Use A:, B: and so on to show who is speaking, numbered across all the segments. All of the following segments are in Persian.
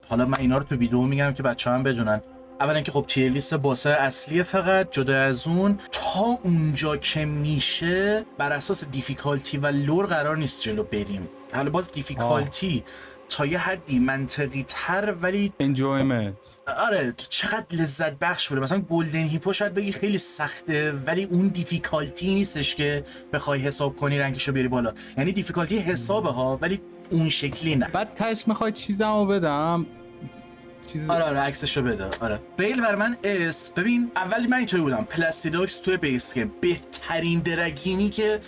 A: حالا من اینا رو تو ویدیو میگم که بچه‌ها هم بدونن. اولا که خب تیر لیست باسه اصلیه، فقط جدا از اون تا اونجا که میشه بر اساس دیفیکالتی و لور قرار نیست جلو بریم. حالا باز دیفیکالتی تا یه حدی منطقی تر ولی
B: انجویمنت.
A: آره چقدر لذت بخش بوده. مثلا گلدن هیپو شاید بگی خیلی سخته ولی اون دیفیکالتی نیستش که بخوای حساب کنی رنگشو بیاری بالا، یعنی دیفیکالتی حسابه ها ولی اون شکلی نه.
B: بعد تش میخوای چیزمو بدم
A: آره عکسشو بده. آره بیل بر من اس. ببین اولی من اینطوری بودم پلاستیداکس توی بیس گیم بهترین درگینی که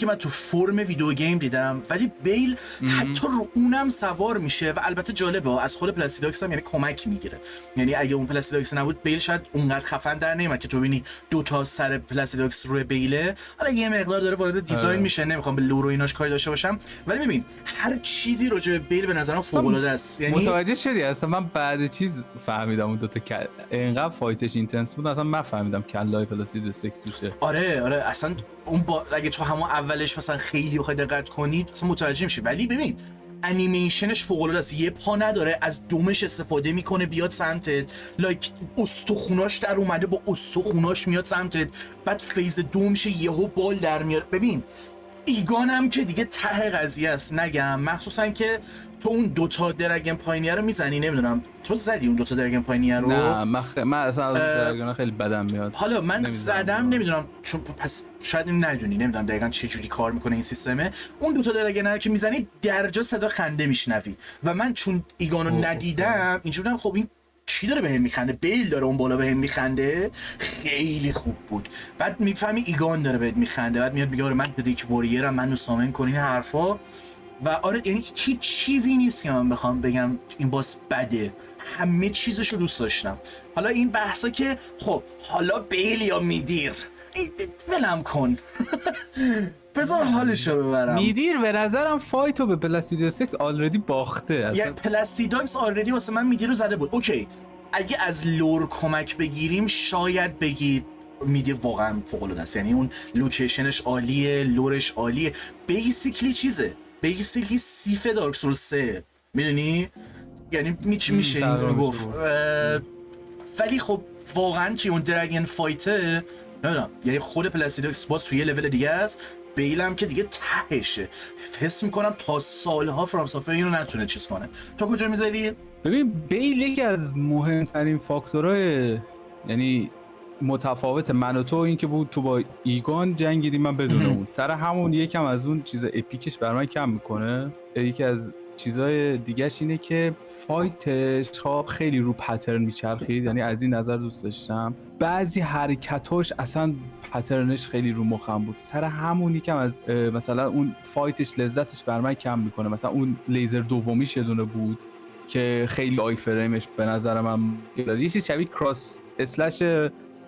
A: من تو فرم ویدیو گیم دیدم، ولی بیل حتی رو اونم سوار میشه و البته جالبه از خود پلاستیداکس هم یعنی کمک میگیره. یعنی اگه اون پلاستیداکس نبود بیل شاید اونقدر خفن در نمیاد که تو ببینی دو تا سر پلاستیداکس روی بیله. حالا یه مقدار داره وارد دیزاین میشه، نمیخوام به لور و ایناش کاری داشته باشم، ولی ببین هر چیزی راجع به بیل به نظرم فوق العاده است. یعنی
B: متوجه شدی اصلا من بعد چیز فهمیدم اون دوتا اینقدر فایتش اینتنس بود اصلا من فهمیدم کلای پلاستیداکس میشه.
A: آره اصلا اون اگه تو همون اولش مثلا خیلی بخوای دقت کنی اصلا متوجه میشی، ولی ببین انیمیشنش فوق العاده است. یه پا نداره از دومش استفاده میکنه بیاد سمتت، لایک استخوناش در اومده با استخوناش میاد سمتت، بعد فیز دومش یهو بال در میاره. ببین ایگان هم که دیگه ته قضیه است نگم، مخصوصا که تو اون دوتا درگن پایینیه رو میزنی. نمیدونم تو زدی اون دوتا درگن پایینیه رو؟
B: نه من اصلا از درگن خیلی بدم میاد.
A: حالا من زدم نمیدونم چون پس شاید ندونی، نمیدونم دقیقاً چه جوری کار میکنه این سیستمه. اون دوتا درگن رو که میزنی درجا صدا خنده میشنوی و من چون ایگانو ندیدم اینجوریام خب این چی داره بهم میخنده؟ بیل داره اون بالا بهم میخنده. خیلی خوب بود. بعد میفهمی ایگان داره بهت میخنده، بعد میاد میگه آره من دریک وریرم، منو سامن کن، این حرفا. و آره یعنی هیچ چیزی نیست که من بخوام بگم این باس بده، همه چیزشو دوست داشتم. حالا این بحثا که خب حالا بیل یا میدیر ولم کن بذار حالشو ببرم.
B: میدیر به نظرم فایتو به پلاستیداکس آلردی باخته.
A: یا پلاستیداکس آلردی واسه من میدیر رو زده بود. اوکی اگه از لور کمک بگیریم شاید بگی میدیر واقعا فوق العاده است، یعنی اون لوکیشنش عالیه، لورش عالیه، بیسیکلی چیزه، بیسیکلی سیف دارک سول 3 میدونی، یعنی میشه این گفت. ولی خب واقعا که اون درگن فایته نمیدونم، یعنی خود پلاستیداکس باز توی یه لول دیگه است، بیلم که دیگه تهشه. حس میکنم تا سالها فرام سافر اینو نتونه چیز کنه. تو کجا میذاری؟
B: ببین بیل یکی از مهمترین فاکتورهای یعنی متفاوت من و تو این که بود تو با ایگان جنگیدی من بدون اون، سر همون یکم از اون چیز اپیکش بر من کم میکنه. یکی از چیزای دیگهش اینه که فایتش خب خیلی رو پترن میچرخید، یعنی از این نظر دوست داشتم بعضی حرکتاش اصلا پترنش خیلی رو مخم بود. سر همون یکم از مثلا اون فایتش لذتش بر من کم میکنه. مثلا اون لیزر دومیش یه دونه بود که خیلی آی فریمش به نظر من یه چیز شبیه کراس اسلش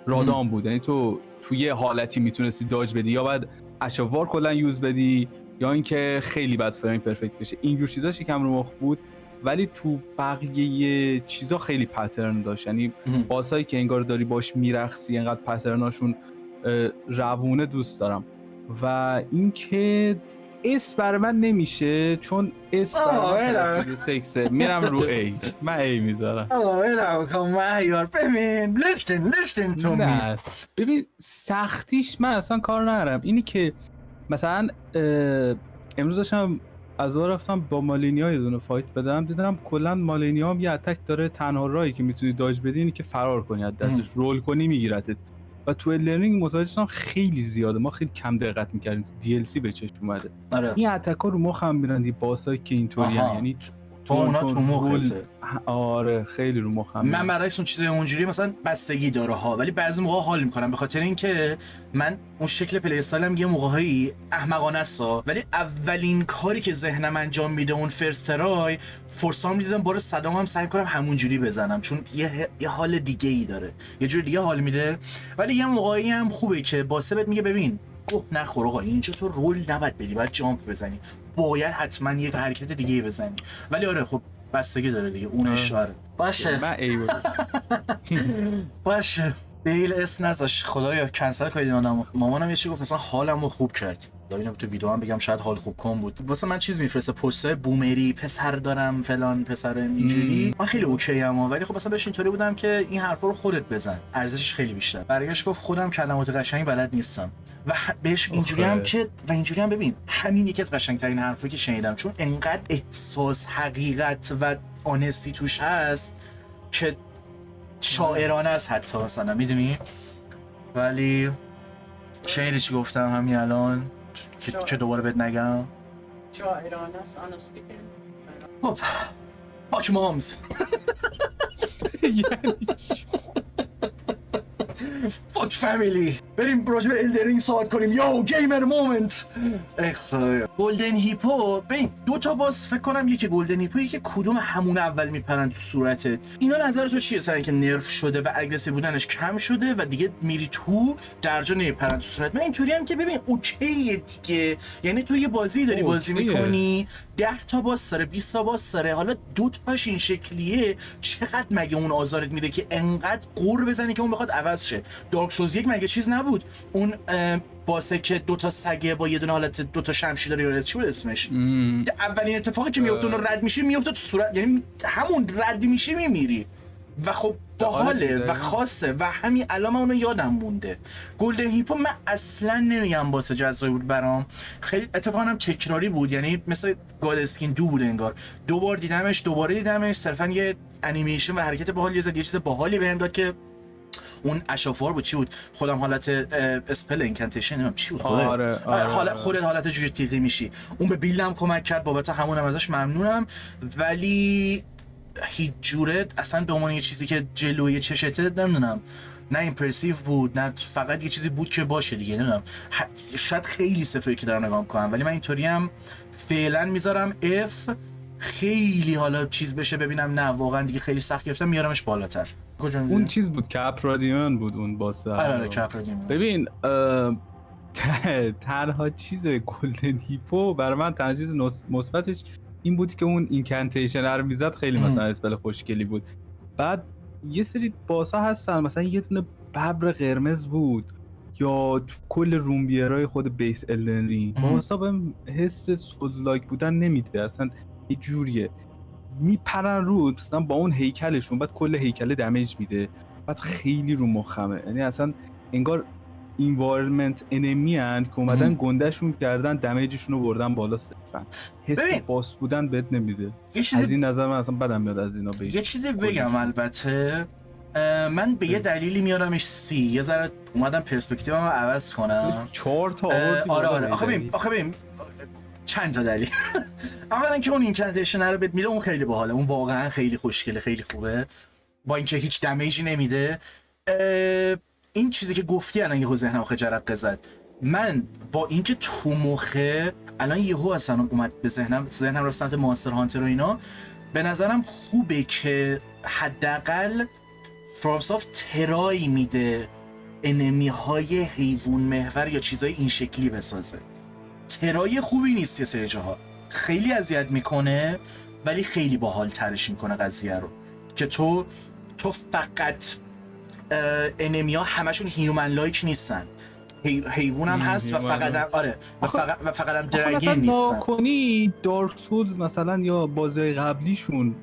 B: رادام بود، یعنی تو یه حالتی میتونستی داج بدی یا بعد اشوار کلا یوز بدی یا اینکه خیلی بد فریم پرفکت بشه. اینجور چیزاش یکم رو مخ بود، ولی تو بقیه چیزا خیلی پترن داشت، یعنی باسایی که انگار داری باش میرقصی انقدر پترناشون روونه دوست دارم. و اینکه اس برای من نمیشه چون اس برای من سکسه، میرم رو ای، من ای میذارم.
A: ببین لشتن تو
B: نه ببین سختیش من اصلا کار ندارم. اینی که مثلا امروز داشتم از اون رفتم با مالینیا یه دونه فایت بدم، دیدم کلا مالینیا هم یه اتک داره، تنها راهی که میتونی داج بدی اینی که فرار کنی از دستش، رول کنی میگیرتت. و تو لرنینگ متوجه شدم خیلی زیاده، ما خیلی کم دقت میکردیم، تو دی ال سی به چشم اومده. این اتکا رو مخم میرن دی باسایی که اینطوری یعنی
A: تو اونا تو مخته.
B: آره خیلی رو مخم.
A: من برعکس اون چیزای اونجوری مثلا بستگی داره ها، ولی بعضی موقع حال میکنم به خاطر اینکه من اون شکل پلی استایلم یه موقعایی احمقانه است، ولی اولین کاری که ذهنم انجام میده اون فرست ترای فورسام ریزم بار صدام هم سعی کنم همونجوری بزنم، چون یه حال دیگه ای داره، یه جوری دیگه حال میده. ولی یه موقعی هم خوبه که باسه بهت میگه ببین گوه نخور آقا، اینجا تو رول نباید بدی، باید جامپ بزنی، باید حتما یک حرکت دیگه بزنی. ولی آره خب بستگی داره دیگه اونش. آره باشه
B: من ای بود
A: باشه بیل اس نذاش خدایا کنسل کنید. مامانم یه چی گفت اصلا حالمو خوب کرد. اینو تو ویدیو هم بگم شاید حال خوب کن بود. واسه من چیز میفرسته پستای بومری، پسر دارم فلان، پسر اینجوری. من خیلی اوکی ام، ولی خب مثلا بهش اینطوری بودم که این حرفا رو خودت بزن، ارزشش خیلی بیشتر. برگشت گفت خودم کلمات قشنگی بلد نیستم. و بهش اینجوری هم که ببین همین یکی از قشنگترین حرفایی که شنیدم، چون انقدر احساس، حقیقت و آنستی توش هست که شاعرانه است حتی، مثلا میدونی. ولی شنیدی چی گفتم همین الان که دوباره بهت نگم؟
C: شاعرانه است honestly.
A: خب پاک مامز فاک فامیلی. بریم راجع به الدرینگ صحبت کنیم. یو گیمر مومنت. گلدن هیپو، ببین دو تا باس فکر کنم، یکی گلدن هیپو، یکی کدوم همون اول میپرن تو صورتت. اینا نظر تو چیه سر اینکه نرف شده و اگریسیو بودنش کم شده و دیگه میری تو درجا نمیپرن تو صورت؟ من اینطوری هم که ببین اوکیه دیگه، یعنی تو یه بازی داری بازی میکنی 10 تا باس داره، 20 تا باس داره، حالا دو تاش این شکلیه، چقدر مگه اون آزارت میده که انقدر قور بزنی که اون بخواد عوض شه؟ دارک سولز 1 مگه چیز نبود؟ اون باسه که دو تا سگه با یه دونه حالت دو تا شمشیر داره، یا چی بود اسمش؟ اولین اتفاقی که میفته اون رد میشه میفته تو صورت، یعنی همون رد میشه میمیری. و خب باحاله و خاصه و همین الان من اونو یادم مونده. گلدن هیپو من اصلا نمیگم باسه جذابی بود برام، خیلی اتفاقا هم تکراری بود، یعنی مثل گاد اسکین 2 بود انگار. دوبار دیدمش، دوباره دیدمش، صرفا یه انیمیشن و حرکت باحالی زد، یه چیز باحالی بهم داد که اون اشافار بود. چی بود خودم حالت اسپل انکانتیشن نمیدونم چی بود.
B: آره.
A: خودت حالت جوجه تیغی میشی. اون به بیلدم کمک کرد، بابت همونم ازش ممنونم. ولی هیچ جوره اصلا به عنوان یه چیزی که جلوی چشته نمیدونم، نه ایمپرسیو بود، نه فقط یه چیزی بود که باشه دیگه، نمیدونم. شاید خیلی صفری که دارم نگاه میکنم، ولی من اینطوری هم فعلا میذارم اف. خیلی حالا چیز بشه ببینم نه واقعا دیگه خیلی سخت گرفتم، میارمش بالاتر.
B: اون چیز بود کپرادیون بود اون باسه.
A: آره کپرادیون.
B: ببین تنها چیز گلدن هیپو برای من تنها چیز مثبتش این بود که اون اینکانتیشن رو میزد، خیلی مثلا اسپل خوشگلی بود. بعد یه سری باسا هستن مثلا یه دونه ببر قرمز بود، یا تو کل رومبیرای خود بیس الدن رینگ باسا بهم حس سولز لایک بودن نمیده، اصلا یه جوریه میپرن رو مثلا با اون هیکلشون، بعد کل هیکل دمیج میده، بعد خیلی رو مخمه، یعنی اصلا انگار انوایرمنت انمی ان که اومدن گندهشون کردن، دمیجشون رو بردن بالا صرفا. حس باس بودن بهت نمیده. از این نظر من اصلا بدم میاد از اینا.
A: یه چیزی بگم البته من به یه دلیلی میارمش سی، یه ذره اومدم پرسپکتیومو عوض کنم.
B: 4 تا
A: آره آخه ببین چند تا دلیل. اولا که اون اینکانتیشن رو بهت میده، اون خیلی باحاله، اون واقعا خیلی خوشگله، خیلی خوبه، با اینکه هیچ دمیجی نمیده. این چیزی که گفتی الان یهو ذهنم خجالت زد. من با اینکه تو مخه الان یهو اصلا اومد به ذهنم رفت سمت مانستر هانتر و اینا، به نظرم خوبه که حداقل فرامسافت ترای میده انمی های حیوان محور یا چیزای این شکلی بسازه. ترای خوبی نیست، یه سری جاها خیلی اذیت میکنه، ولی خیلی باحال ترش میکنه قضیه رو، که تو فقط انمی ها همشون هیومن لایک نیستن، حیوان هم هست و فقط هم آره و فقط هم درگین نیستن.
B: کنی دارک سولز مثلا یا بازی قبلیشون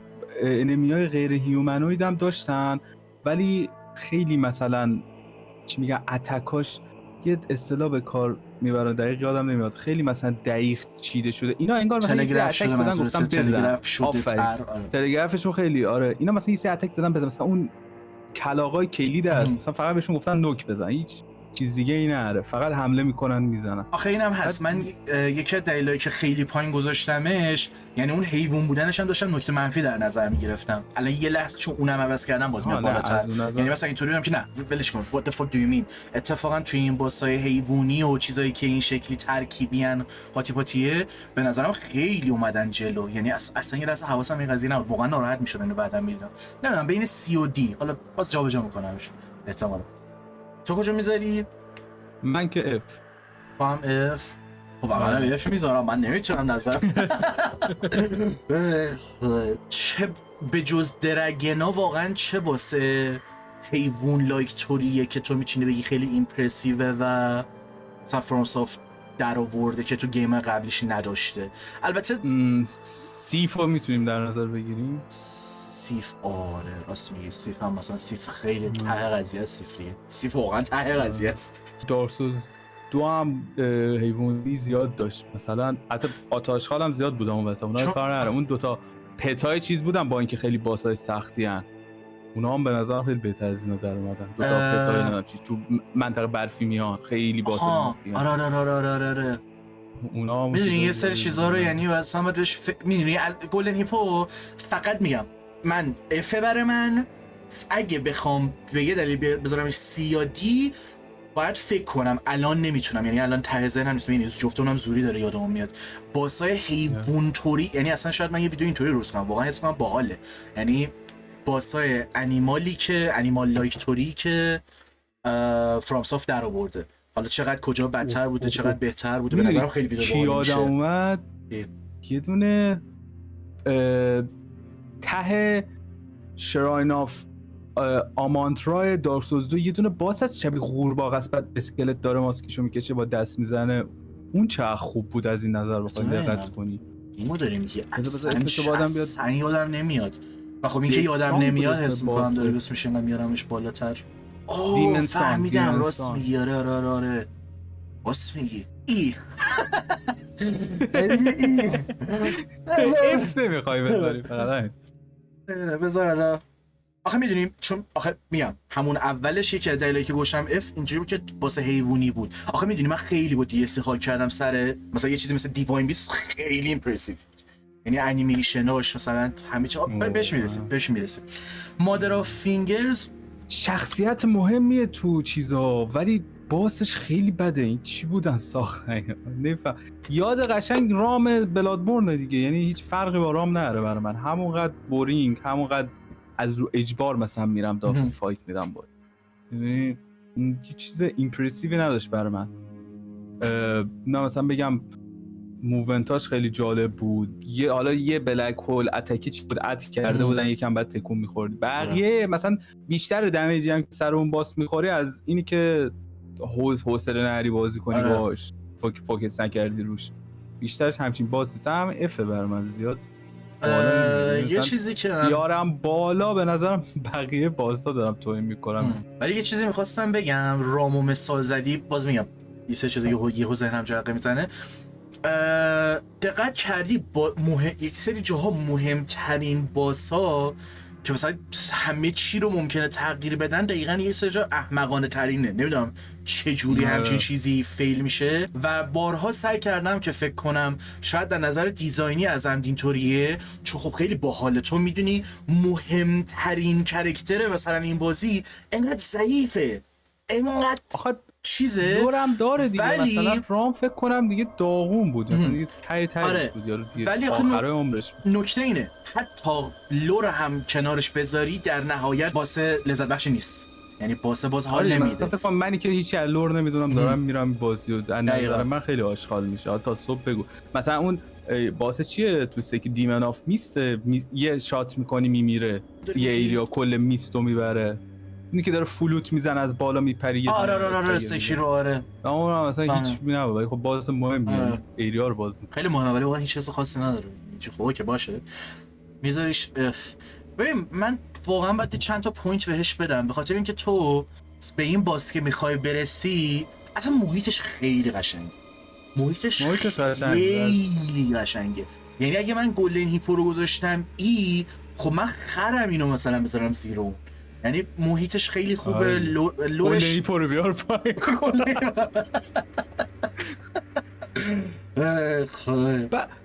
B: انمی های غیر هیومنوید هم داشتن، ولی خیلی مثلا چی میگن اتکاش یه اصطلاح به کار میبرن، دقیق یادم نمیاد، خیلی مثلا دقیق چیده شده. اینا انگار مثلا
A: تلگراف شده،
B: گفتم
A: تلگراف شده
B: تلگرافشون خیلی آره. اینا مثلا یه سری اتک دادن بزن، مثلا اون کلاغای کلید هست مثلا فقط بهشون گفتن نوک بزن، هیچ چیز دیگه ای نره، فقط حمله میکنن میزنن.
A: آخه اینم هست. من یکی از دلایلی که خیلی پایین گذاشتمش، یعنی اون حیوان بودنش هم داشتم نکته منفی در نظر میگرفتم. الان یه لحظه چون اونم عوض کردم باز میاد بالاتر، یعنی مثلا اینطوری بودم که نه ولش کن what the fuck do you mean. اتفاقا توی این باسای حیوانی و چیزایی که این شکلی ترکیبیان قاطی پاتیه به نظرم خیلی اومدن جلو، یعنی اصلا یه لحظه حواسم این قضیه نبود، واقعا ناراحت میشدم اینو بعداً میدیدم. نمیدونم بین سی و دی، حالا باز جابجا میکنمش احتمالاً. تو کجا میذاری؟
B: من که اف.
A: با هم اف. خب منم اف میذارم، من نمیتونم نظر. چه به جز درگنا واقعا چه باسه حیوان لایک توریه که تو میتونی بگی خیلی ایمپرسیوه و مثلا فرامسافت در آورده که تو گیم قبلیش نداشته. البته
B: سیف رو میتونیم در نظر بگیریم.
A: سیف آره راست میگی، سیف هم مثلا سیف خیلی ته قضیه است. سیفریه سیف واقعا ته قضیه است.
B: دارسوز 2 هم حیوانی زیاد داشت، مثلا حتی آتاشخال هم زیاد بودن اون واسه اونا کار نداره. اون دوتا پتای چیز بودن با اینکه خیلی باسای سختی ان، اونا هم به نظر خیلی بهتر از اینا در اومدن. دوتا پتای نه تو منطقه برفی میان خیلی باسای
A: آره
B: اونا
A: میدونی یه سری چیزا رو یعنی مثلا باید بهش میدونی گلدن هیپو فقط میگم من اف برای من اگه بخوام به یه دلیل بذارمش سی یا دی باید فکر کنم، الان نمیتونم، یعنی الان ته ذهنم نیست. میدونی جفتمونم زوری داره یادم میاد باسای حیوان طوری، یعنی اصلا شاید من یه ویدیو اینطوری درست کنم واقعا حس کنم باحاله، یعنی باسای انیمالی که انیمال لایک طوری که فرام سافت در آورده. حالا چقدر کجا بدتر بوده چقدر بهتر بوده به نظرم خیلی ویدیو باحالی میشه.
B: یادم اومد یه دونه ته شراین آف آمانترای دارک سولز 2 یه دونه باس از شبیه قورباغه است، بعد اسکلت داره ماسکشو میکشه با دست میزنه. اون چقدر خوب بود از این نظر بخوای دقت کنی.
A: اینو داریم میگه
B: اصلا
A: یادم نمیاد و خب این که یادم نمیاد حس میکنم داره بس میشه من میارمش بالاتر. فهمیدم راست میگی. آره راست میگی. ای
B: اف نمیخوای بذاری فقط
A: بذار. آخه میدونیم چون آخه میگم همون اولش یکی از دلایلی که گوشم اف اینجوری بود که واسه حیوانی بود. آخه میدونی من خیلی با دی اس حال کردم سر مثلا یه چیزی مثل دیواین بیست خیلی ایمپرسیو، یعنی انیمیشناش مثلا همه چی بهش میرسیم. مادر آف فینگرز
B: شخصیت مهمیه تو چیزا ولی باسش خیلی بده. این چی بودن ساختن نفهم. یاد قشنگ رام بلادبورن دیگه، یعنی هیچ فرقی با رام نداره برای من. همونقدر بورینگ، همونقدر از رو اجبار مثلا میرم داخل فایت میدم باید. یعنی یه چیز ایمپرسیوی نداشت برای من. نه مثلا بگم موونتاش خیلی جالب بود. حالا یه بلک هول اتکی چی بود ات کرده بودن یکم بعد تکون می‌خورد. بقیه مثلا بیشتر دمیجی هم که سر اون باس می‌خوری از اینی که حوصله نری بازی کنی باش، فوکس نکردی روش. بیشترش همچین باسی هم اف برای من زیاد.
A: یه چیزی که
B: یارم بالا به نظرم بقیه باسا دارم توهین میکنم.
A: ولی یه چیزی میخواستم بگم، رامو مثال زدی، باز میگم یه سه چیز یهو ذهنم جرقه میزنه. دقت کردی با یک سری جاها مهمترین باسا که مثلا همه چی رو ممکنه تغییر بدن دقیقاً یه سری جا احمقانه ترینه. نمیدونم چه جوری همچین چیزی فیل میشه و بارها سعی کردم که فکر کنم شاید در نظر دیزاینی از اینطوریه، چون خب خیلی باحاله. تو میدونی مهمترین کرکتر مثلا این بازی انقدر ضعیفه، انقدر چیزه
B: دورم داره دیگه،
A: ولی
B: مثلا رام فکر کنم دیگه داغون بود، مثلا دیگه تای بود یارو دیگه،
A: ولی
B: آخرای عمرش.
A: نکته اینه حتی لور هم کنارش بذاری در نهایت باسه لذت بخش نیست، یعنی باسه باز حال نمیده.
B: فکر کنم منی که هیچ لور نمیدونم دارم میرم بازی و در نظر من خیلی آشغال میشه. تا صبح بگو مثلا اون باسه چیه تو سکی دیمن آف میست، یه شات میکنی میمیره، یه ایریا کل میستو میبره، اینی که داره فلوت میزنه از بالا میپری.
A: آره سکی رو آره
B: اون مثلا هیچ نبود ولی خب باز مهمه ایریا رو باز
A: خیلی مهمه ولی واقعا هیچ چیز خاصی نداره. چی خوبه که باشه میذاریش اف. ببین من واقعا باید چند تا پوینت بهش بدم به خاطر اینکه تو به این باس که میخوای برسی اصلا محیطش خیلی قشنگه. محیطش خیلی قشنگه. یعنی اگه من گلدن هیپو رو گذاشتم خب من خرم اینو مثلا بذارم زیرو. یعنی محیطش خیلی خوبه. لورش
B: گلدن هیپو رو بیار پایین.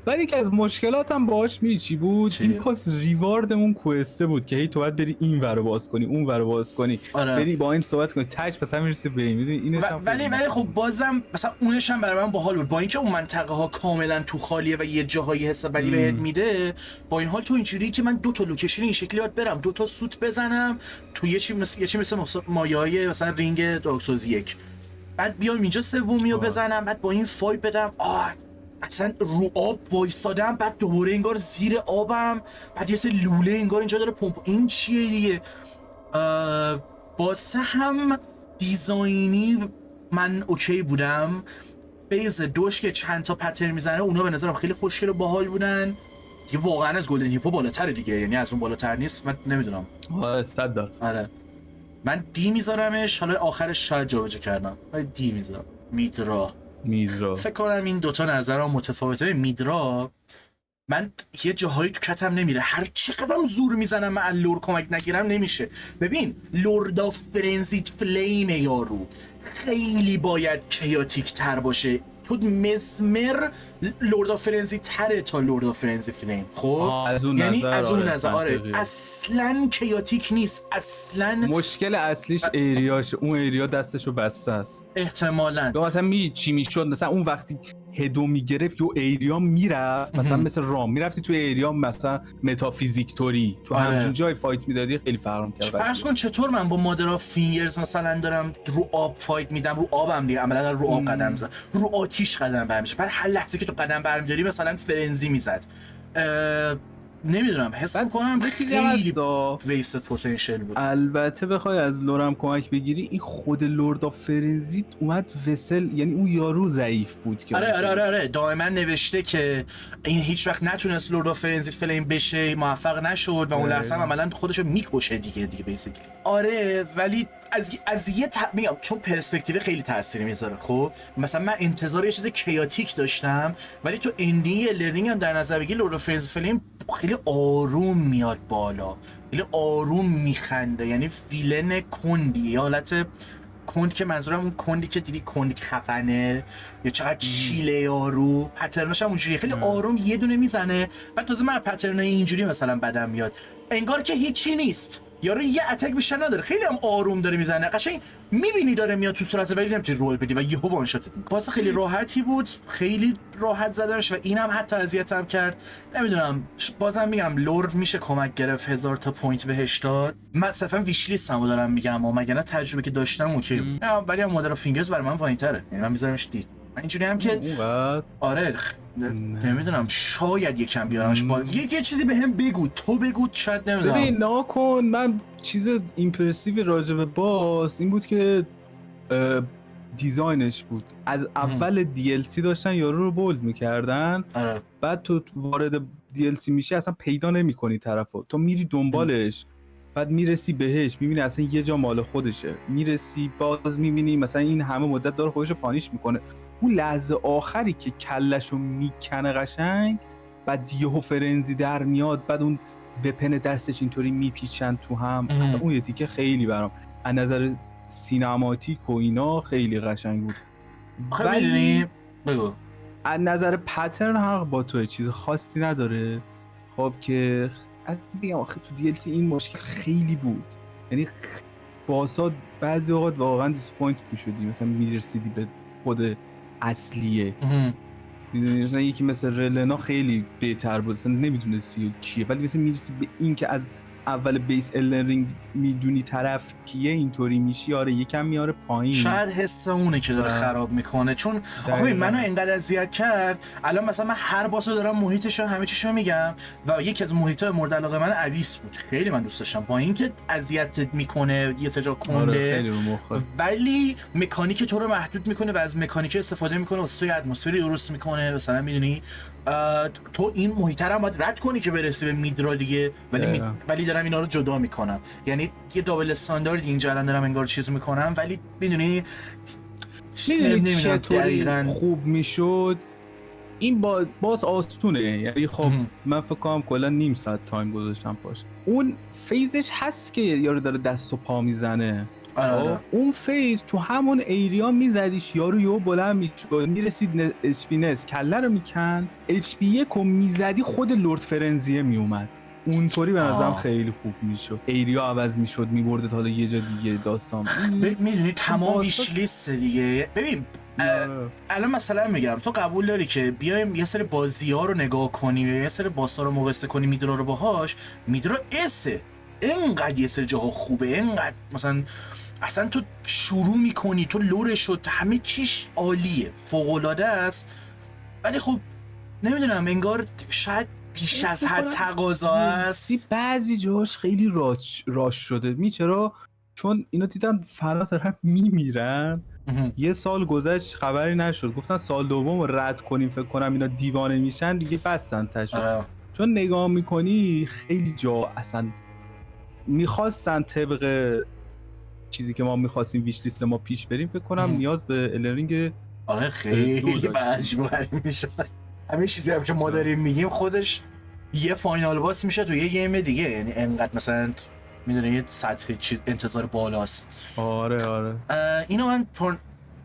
B: بعد یکی از مشکلاتم باهاش چی بود؟ این پاس ریواردمون کوسته بود که هی تو باید بری این ور رو باز کنی اون ور رو باز کنی، بری با این صحبت کنی تاچ پس میرسی به این. میدونی اینش هم
A: ولی خب بازم مثلا اونش هم برای من باحال بود، با اینکه اون منطقه ها کاملا تو خالیه و یه جاهایی حس بدی بهت میده. با این حال تو اینجوری که من دو تا لوکیشن این شکلی باید برم، دو تا سوت بزنم تو یه چی مثل مایه‌های مثلا رینگ دارک سولز 1، بعد بیام اینجا سومیو بزنم، بعد با این فایت بدم اصلا رو آب وایسادم، بعد دوباره انگار زیر آبم، بعد یه سری لوله انگار اینجا داره پمپ. این چیه دیگه؟ باسه هم دیزاینی من اوکی بودم بیز دوش که چند تا پترن میزنه اونا به نظرم خیلی خوشگل و باحال بودن دیگه. واقعا از گلدن هیپو بالاتره دیگه، یعنی از اون بالاتر نیست. من نمیدونم.
B: استاد
A: آره من دی میذارمش، حالا آخرش شاید جابجا کردم ولی دی میذارم. میدرا فکر کنم این دوتا نظرم متفاوته. میدرا من یه جاهایی تو کتم نمیره، هر چقدرم زور میزنم من لور کمک نگیرم نمیشه. ببین لورد آف فرنزید فلیم یارو خیلی باید کیاتیک تر باشه. تو مسمر لورد آف فرنزی تره تا لورد آف فرنزی فلیم. خب
B: از اون
A: یعنی
B: نظر
A: از اون
B: آره،
A: نظر آره
B: منطقیه.
A: اصلا کیاتیک نیست اصلا.
B: مشکل اصلیش ایریاشه، اون ایریا دستشو بسته است.
A: احتمالاً
B: یا مثلا چی میشد مثلا اون وقتی هدو میگرفت یه ایریا میرفت مثلا مثل رام میرفتی تو ایریا مثلا متافیزیکتوری تو
A: آره.
B: همچین جای فایت میدادی خیلی فرق می‌کرد.
A: فرض کن چطور من با مادر آف فینگرز مثلا دارم رو آب فایت میدم، رو آبم دیگه عملا رو آب قدم میزنم، رو آتیش قدم برمیشه، بعد هر لحظه که تو قدم برمیداری مثلا فرنزی میزد. نمیدونم حس میکنم خیلی ویست پتانسیل بود.
B: البته بخوای از لورم کمک بگیری این خود لورد آف فرنزیت اومد وسل، یعنی اون یارو ضعیف بود که
A: آره دائما نوشته که این هیچ وقت نتونست لورد آف فرنزیت فلیم بشه، موفق نشد و اون لحظه هم عملا خودشو میکشه دیگه بیسیکلی. آره ولی از یه میگم چون پرسپکتیو خیلی تاثیر میذاره. خب مثلا من انتظار یه چیز کیاتیک داشتم ولی تو اندی لرنینگ هم در نظر بگی لورد آف فرنزیت فلیم خیلی آروم میاد بالا، خیلی آروم میخنده، یعنی ویلن کندی، یه حالت کند که منظورم اون کندی که دیدی کندی که خفنه یا چقدر چیله یارو، پترناش هم اونجوریه خیلی آروم یه دونه میزنه. بعد تازه من پترنای اینجوری مثلا بدم میاد انگار که هیچی نیست، یارو یه اتک بیشتر نداره، خیلی هم آروم داره میزنه، قشنگ میبینی داره میاد تو صورت ولی نمیتونی رول بدی و یهو وان شاتت میکنه. واسه خیلی راحتی بود، خیلی راحت زدنش و اینم حتی اذیتم کرد. نمیدونم بازم میگم لورد میشه کمک گرفت 1000 تا پوینت بهش داد. من صرفا ویش لیستمو دارم میگم و مگه نه تجربه که داشتم اوکی بود. ولی هم مدل فینگرز برای من وایتره، یعنی من میذارمش دی. من اینجوری هم که آره نمیدونم شاید یکم بیارمش بالا. یه چیزی بهم بگو، تو بگو، شاید نمیدونم.
B: ببین ناکن من چیز ایمپرسیو راجع به باس این بود که دیزاینش بود. از اول DLC داشتن یارو رو بولد میکردن.
A: آره.
B: بعد تو وارد DLC میشی اصلا پیدا نمیکنی طرفو، تو میری دنبالش بعد میرسی بهش میبینی اصلا یه جا مال خودشه، میرسی باز میبینی مثلا این همه مدت داره خودشو پانیش میکنه. اون لحظه آخری که کلشو میکنه قشنگ، بعد یهو فرنزی در میاد، بعد اون وپن دستش اینطوری میپیچن تو هم. اصلا اون یه تیکه خیلی برام از نظر سینماتیک و اینا خیلی قشنگ بود.
A: ولی بگو
B: از نظر پترن حق با توه، چیز خاصی نداره. خب که از بگم آخه تو DLC این مشکل خیلی بود، یعنی باسا بعضی اوقات واقعا دیسپوینت میشدی، مثلا میرسیدی به خود اصلیه. میدونی مثلا یکی مثل رلنا خیلی بهتر بود، مثلا نمیدونستی کیه، ولی مثلا میرسی به این که از اول بیس الرینگ میدونی طرف کیه اینطوری میشی. آره یکم میاره پایین،
A: شاید حس اونه که داره خراب میکنه. چون آخه منو اینقدر اذیت کرد. الان مثلا من هر باسو دارم محیطش همه چیشو میگم و یکی از محیطای مورد علاقه من ابیس بود، خیلی من دوست داشتم با اینکه اذیتت میکنه یه سجا کنده. ولی مکانیک تو رو محدود میکنه و از مکانیک استفاده میکنه واسه تو یه اتمسفری درست میکنه. مثلا میدونی تو این محیط رو هم باید رد کنی که برسی به میدرا دیگه، ولی دارم اینا رو جدا میکنم، یعنی یه دابل استاندارد اینجا الان دارم انگار چیز میکنم. ولی میدونی
B: چطوری خوب میشد این باز آستونه. یعنی خب من فکر کنم کلا نیم ساعت تایم گذاشتم پاش. اون فیزش هست که یارو داره دست و پا میزنه.
A: آره.
B: اون فیز تو همون ایریا میزدیش یارو یهو بلند میشد میرسید HP نس کله رو میکند، HP یک رو میزدی خود لورد فرنزیه میومد. اونطوری به نظرم خیلی خوب میشد، ایریا عوض میشد میبرد حالا یه جا دیگه داستان.
A: میدونی تمام ویش لیست دیگه. ببین الان مثلا میگم تو قبول داری که بیایم یه سری بازی‌ها رو نگاه کنیم، یه سری باسا رو مقایسه کنیم میدرا رو باهاش. میدرا اسه اینقدر یه سری جاها خوبه، اینقدر مثلا اصلا تو شروع میکنی تو لورش شد همه چیش عالیه، فوق‌العاده است. ولی خب نمیدونم انگار شاید بیش از حد تقاضا است.
B: بعضی جاش خیلی راش شده. چرا؟ چون اینا دیدن فرا دارن میمیرن، یه سال گذشت خبری نشد، گفتن سال دوم رو رد کنیم، فکر کنم اینا دیوانه میشن دیگه، بستن تاشو. چون نگاه میکنی خیلی جا اصلا میخواستن طبق چیزی که ما میخواستیم ویش لیست ما پیش بریم، فکر کنم نیاز به الرینگ
A: آره خیلی مجبوری میشه. همین چیزی هم که ما داریم میگیم خودش یه فاینال باس میشه تو یه گیم دیگه، یعنی انقدر مثلا میدونه یه سطح چیز انتظار بالاست.
B: آره
A: اینو من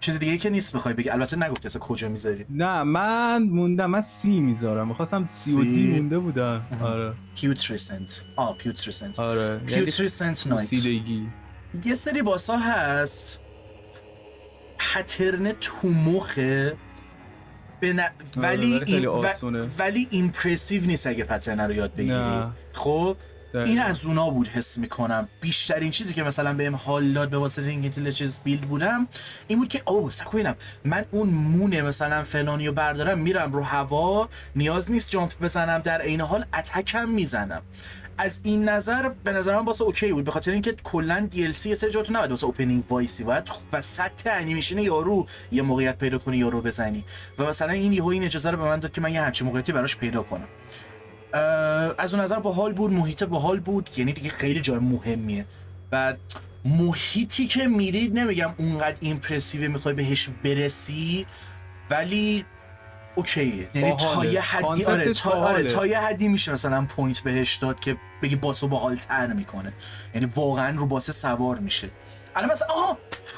A: چیز دیگه که نیست بخوای بگی، البته نگفتی اصلا کجا میذاری.
B: نه من موندم، من سی میذارم، میخواستم سی و دی مونده بودم. آره
A: پیوتریسنت پیوتریسنت
B: آره
A: پیوتریسنت نایت.
B: سیدگی
A: یه سری باسا هست پترن تو مخه ولی ایمپرسیو نیست اگه پترن رو یاد بگیری. خب این از اونا بود حس میکنم. بیشترین چیزی که مثلا بهم حال داد به واسطه اینکه تلچز بیلد بودم این بود که سکوینم من اون مونه مثلا فلانیو بردارم میرم رو هوا، نیاز نیست جامپ بزنم، در عین حال اتکم میزنم. از این نظر به نظر من واسه اوکی بود، به خاطر اینکه کلا DLC یه سری جاتو نباید واسه اوپنینگ وایسی، باید وسط انیمیشن یارو یه موقعیت پیدا کنی یارو بزنی و مثلا این اجازه رو به من داد که من یه همچین موقعیتی براش پیدا کنم. از اون نظر باحال بود، محیط باحال بود، یعنی دیگه خیلی جای مهمیه. بعد محیطی که میرید نمیگم اونقدر ایمپرسیو میخوای بهش برسی ولی اوکیه، یعنی تا یه حدی تا یه حدی میشه مثلا پوینت بهش داد که بگی باسو باحال تر میکنه، یعنی واقعا رو باسه سوار میشه. الان مثلا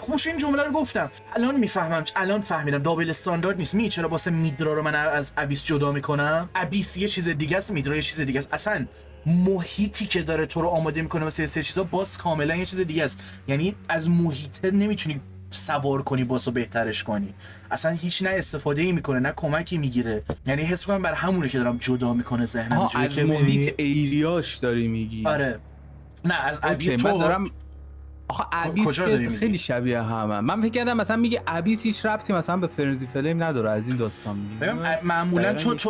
A: خوش این جمله رو گفتم، الان میفهمم، الان فهمیدم دابل استاندارد نیست. چرا واسه میدرا رو من از ابیس جدا میکنم؟ ابیس یه چیز دیگه است، میدرا یه چیز دیگه است. اصلا محیطی که داره تو رو آماده میکنه واسه سه چیزا باز کاملا یه چیز دیگه است. یعنی از محیط نمیتونی سوار کنی باسو بهترش کنی، اصلا هیچ نه استفاده ای میکنه نه کمکی میگیره. یعنی حس کنم بر همونه که دارم جدا میکنه ذهنم.
B: از محیط ایریاش داری میگی؟
A: آره نه از ابیس تو
B: دارم. آخه ابیس خیلی شبیه همه. من فکر کردم مثلا میگه ابیس هیچ ربطی مثلا به فرنزی فلیم نداره، از این داستان میگه.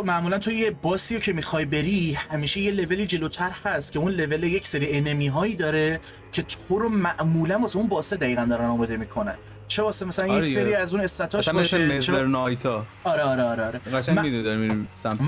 A: معمولا تو یه باسی رو که میخوای بری همیشه یه لولی جلوتر هست که اون لول یک سری انمی هایی داره که تو رو معمولا واسه اون باس دقیقاً دارن آماده میکنن. چه واسه مثلا یه سری از اون استاتاش باشه،
B: چه نایتا.
A: آره
B: قشنگ میدونم میریم سمت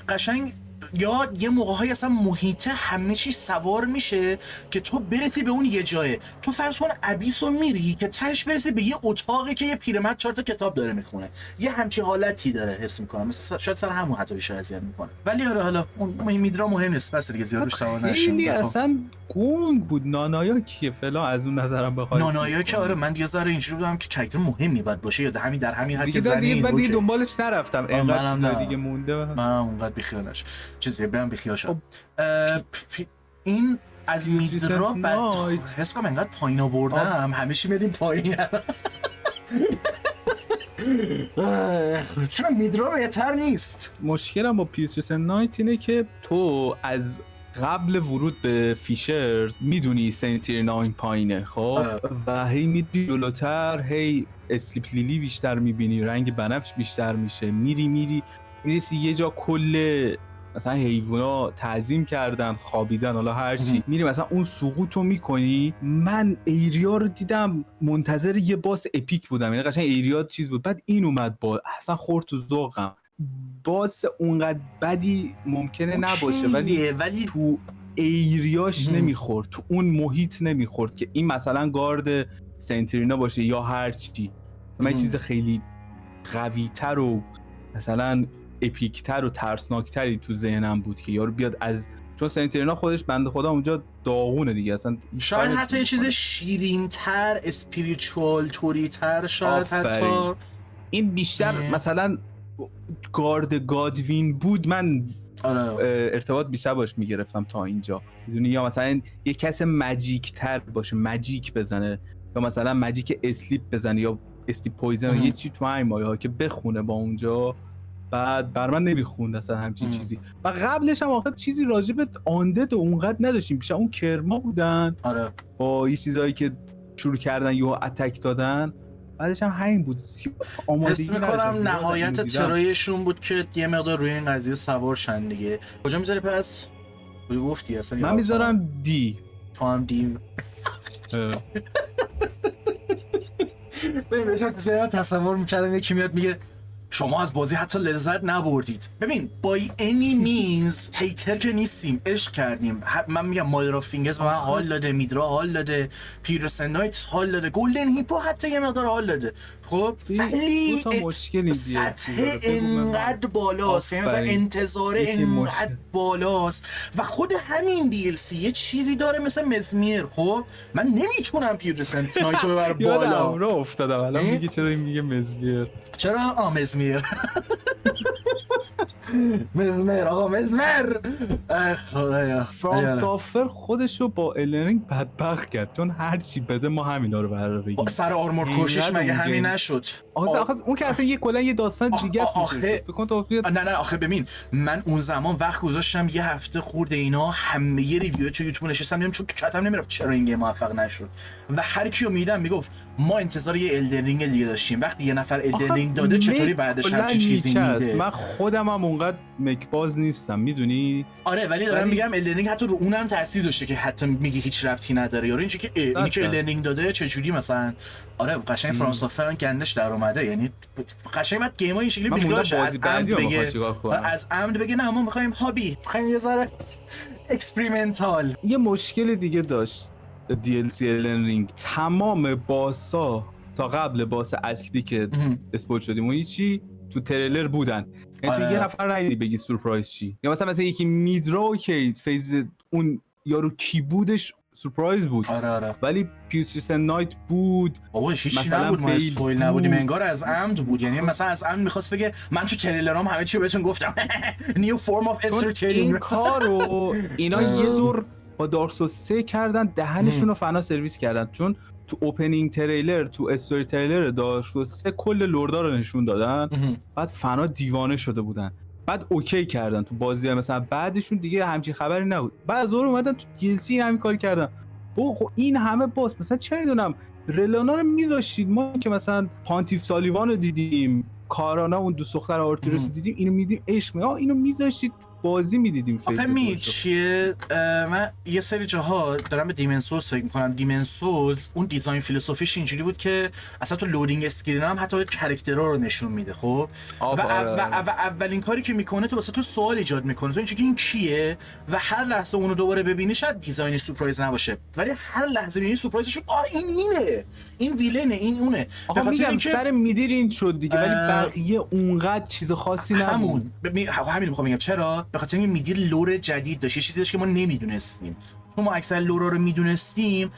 A: قشنگ یا یه موقع‌هایی اصلا محیطه همه چی سوار میشه که تو برسی به اون یه جایه. تو فرض کن ابیس رو میری که تهش برسی به یه اتاقی که یه پیرمرد 4 تا کتاب داره میخونه، یه همچین حالتی داره حس میکنم، مثلا شاید سر همون حتی بیشتر اذیت میکنه. ولی آره حالا اون میدرا مهم نیست، بس دیگه زیاد روش سوار نشیم.
B: خیلی اصلا گنگ بود. نانایا کیه فلان از اون نظرم بخوای.
A: نانایا که آره من یه ذره اینجوری بودم که کاراکتر مهمی باید باشه یا همین در همین حد که زنی
B: من دیگه دنبالش نرفتم، انقدر چیزا دیگه مونده.
A: من اونقدر بیخیالش چیزی برام بیخیال شد. این از میدرا بعد حس کنم انقدر پایین آوردم همه چی میدیم پایین. چون میدرا بهتر نیست.
B: مشکلم با پیوتریسنت نایت اینه که تو از قبل ورود به فیشرز میدونی سنتیر 9 پایینه، خب و هی میری جلوتر، هی اسلیپ لیلی بیشتر میبینی، رنگ بنفش بیشتر میشه، میری میرسی یه جا کل مثلا حیوونا تعظیم کردن، خوابیدن، حالا هر چی، میری مثلا اون سقوطو میکنی. من ایریا رو دیدم منتظر یه باس اپیک بودم، یعنی قشنگ ایریا چیز بود، بعد این اومد با اصلا خورد تو ذوقم. باس اونقدر بدی ممکنه نباشه ولی تو ایریاش نمیخورد، تو اون محیط نمیخورد که این مثلا گارد سنترینا باشه یا هر چی. مثلا چیز خیلی قوی‌تر و مثلا اپیکتر و ترسناکتری تو ذهنم بود که یارو بیاد از، چون سنترینا خودش بنده خدا اونجا داغونه دیگه اصلا،
A: شاید حتی یه چیز شیرین‌تر، اسپریچوال توری‌تر شاید حتی.
B: این بیشتر مثلا گارد گادوین بود، من ارتباط بیشتر باش میگرفتم تا اینجا، میدونی، یا مثلا یه کس ماجیک تر باشه، ماجیک بزنه، یا مثلا ماجیک اسلیپ بزنه یا اسلیپ پویزن، یه چی تو این مایه ها که بخونه با اونجا. بعد بر من نمیخوند اصلا همچین چیزی. و قبلش هم آخر چیزی راجع به آندد و اونقدر نداشتیم، بیشتر اون کرما بودن با یه چیزایی که شروع کردن یا اتک دادن. بعدش هم همین بود.
A: حس میکنم نهایت ترایشون بود که یه مقدار روی این قضیه سوار شن دیگه. کجا میذاری پس؟ گفتی اصلا.
B: من میذارم دی.
A: تو هم دی. ببین داشتم تو ذهنم تصور میکردم یکی میاد میگه شما از بازی حتی لذت نبردید. ببین by any means هیتر که نیستیم، عشق کردیم. من میگم مادر آف فینگرز به من حال داده، میدرا حال داده، پیرسن نایت حال داده، گلدن هیپو حتی یه مقدار حال داده. خب ولی
B: دو تا مشکلی
A: سطح انقدر بالاست، یعنی مثلا انتظار انقدر بالاست و خود همین DLC یه چیزی داره مثل مزمیر. خب من نمیتونم پیرسن نایت رو ببرم بالا.
B: یادم را افتادم الان میگه چرا این میگه مزمیر.
A: چرا مزمیر مزمر آقا مزمر. خدایا
B: فرام سافر خودشو با الرینگ بدبخت کرد، چون هر چی بده ما همینا رو بهره بگیم.
A: سر آرمور کشش مگه همین نشد؟
B: آخه اون که اصلا یه کلا یه داستان دیگه است.
A: نه آخه ببین من اون زمان وقت گذاشتم یه هفته خورده اینا همه یه ریویو تو یوتیوب نشستم دیدم، چون تو چتم نمیرفت چرا این گیم موفق نشد و هر کیو میدم میگفت ما انتظار یه الدرینگ دیگه داشتیم. وقتی یه نفر الدرینگ داده چطوری بعدش هر چیزی میده؟
B: من خودم هم اونقدر مکباز نیستم میدونی.
A: آره ولی دارم میگم الدرینگ حتی رو اونم تاثیر داشته که حتی میگی هیچ ربطی نداره. یارو اینجوری که اینی که الدرینگ داده چجوری مثلا آره قشنگ فرانس سافر گندش در اومده. یعنی قشنگ بعد گیم‌ها این شکلی بیخیالش از عمد بگه، از عمد بگه نه ما می‌خوایم هابی، می‌خوایم یه ذره اکسپریمنتال.
B: یه مشکل دیگه داشت DLC الدن رینگ، تمام باسا تا قبل باس اصلی که اسپویل شدیم و هیچی تو تریلر بودن. یعنی تو یه نفر ندیدی بگی سورپرایز چی. یا مثلا یکی میدرا اوکی فیز اون یارو کیبودش سورپرایز بود.
A: آره
B: ولی پیرسن نایت بود.
A: بابا هیچ نبود، ما اسپویل نبودیم، انگار از عمد بود. یعنی مثلا از عمد می‌خواست بگه من تو تریلرام همه چی رو بهتون گفتم. نیو فرم اف استرچینگ
B: این کارو اینا یه دور با دارک 3 کردن، دهنشون رو فنا سرویس کردن. چون تو اوپنینگ تریلر تو استوری تریلر دارک 3 کل لوردا رو نشون دادن، بعد فنا دیوانه شده بودن. بعد اوکی کردن تو بازی مثلا بعدشون دیگه همچین خبری نبود. بعد از اون اومدن تو DLC همین کار کردن. خب این همه باس مثلا چه میدونم رلانا رو میذاشید، ما که مثلا پانتیف سالیوان رو دیدیم، کارانا اون دوست دختر آرتورس رو دیدیم، اینو میدیم عشق اینو میذاشید بازی میدیدیم.
A: آخه چیه من یه سری جاها دارم به دیمن سولز فکر میکنم. دیمن سولز اون دیزاین فیلسوفیش اینجوری بود که اصلا تو لودینگ اسکرین هم حتی کاراکترها رو نشون میده. خب و اولین کاری که میکنه تو واسه تو سوال ایجاد میکنه، تو اینجوری که این کیه و هر لحظه اونو دوباره ببینی شاید دیزاین سورپرایز نباشه ولی هر لحظه ببینی سورپرایزش اینه، این ویلنه، این اونه.
B: آخه میگم سر میدیر این شد دیگه ولی بقیه اونقدر چیز خاصی نبود.
A: همین میخوام بگم چرا، به خاطر اینکه میدیر لور جدید داشت، یه چیزی داشت که ما نمیدونستیم. چون ما اکثر لورا رو میدونستیم،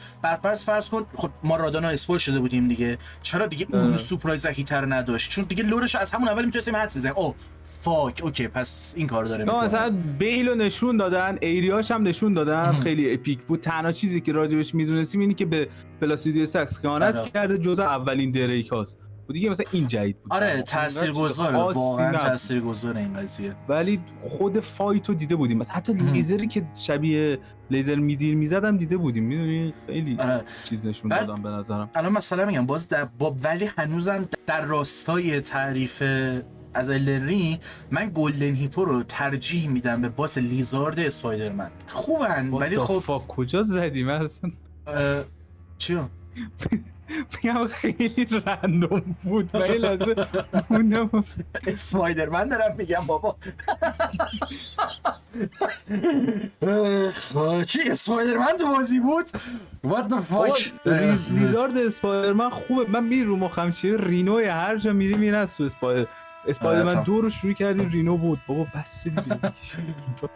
A: فرض کن خب ما رادانا اسپویل شده بودیم دیگه، چرا دیگه اون سورپرایز هیتر نداشت؟ چون دیگه لورش از همون اول میتونستیم حدس بزنیم او فاک اوکی پس این کارو داره میکنه.
B: مثلا بیلو نشون دادن، ایریاش هم نشون دادن، خیلی اپیک بود. تنها چیزی که راجبش میدونستیم اینی که به پلاسیدیو ساکس خیانت کرده، جزء اولین دریک هاست و دیگه مثلا این جدید بود.
A: آره تاثیرگذاره، واقعا تاثیرگذاره این قضیه.
B: ولی خود فایتو دیده بودیم، مثلا حتی لیزری که شبیه لیزر میدیر میزدم دیده بودیم، میدونی خیلی چیز نشون دادم به نظرم.
A: الان مثلا میگم باز ولی هنوزم در راستای تعریف از الدرینگ من گلدن هیپو رو ترجیح میدم به باس لیزارد اسپایدرمن. خوبن ولی خب
B: کجا زدیم اصلا؟
A: چیو؟
B: میگم خیلی رندوم بود و این لحظه موندم
A: اسپایدرمن دارم میگم بابا. چی اسپایدرمن تو بازی بود؟ What the fuck؟
B: لیزارد اسپایدرمن خوبه. من میری رو مخم چیه رینوی هر جا میری میره از تو اسپایدرمن 2 رو شروع کردیم رینو بود بابا بس دیگه.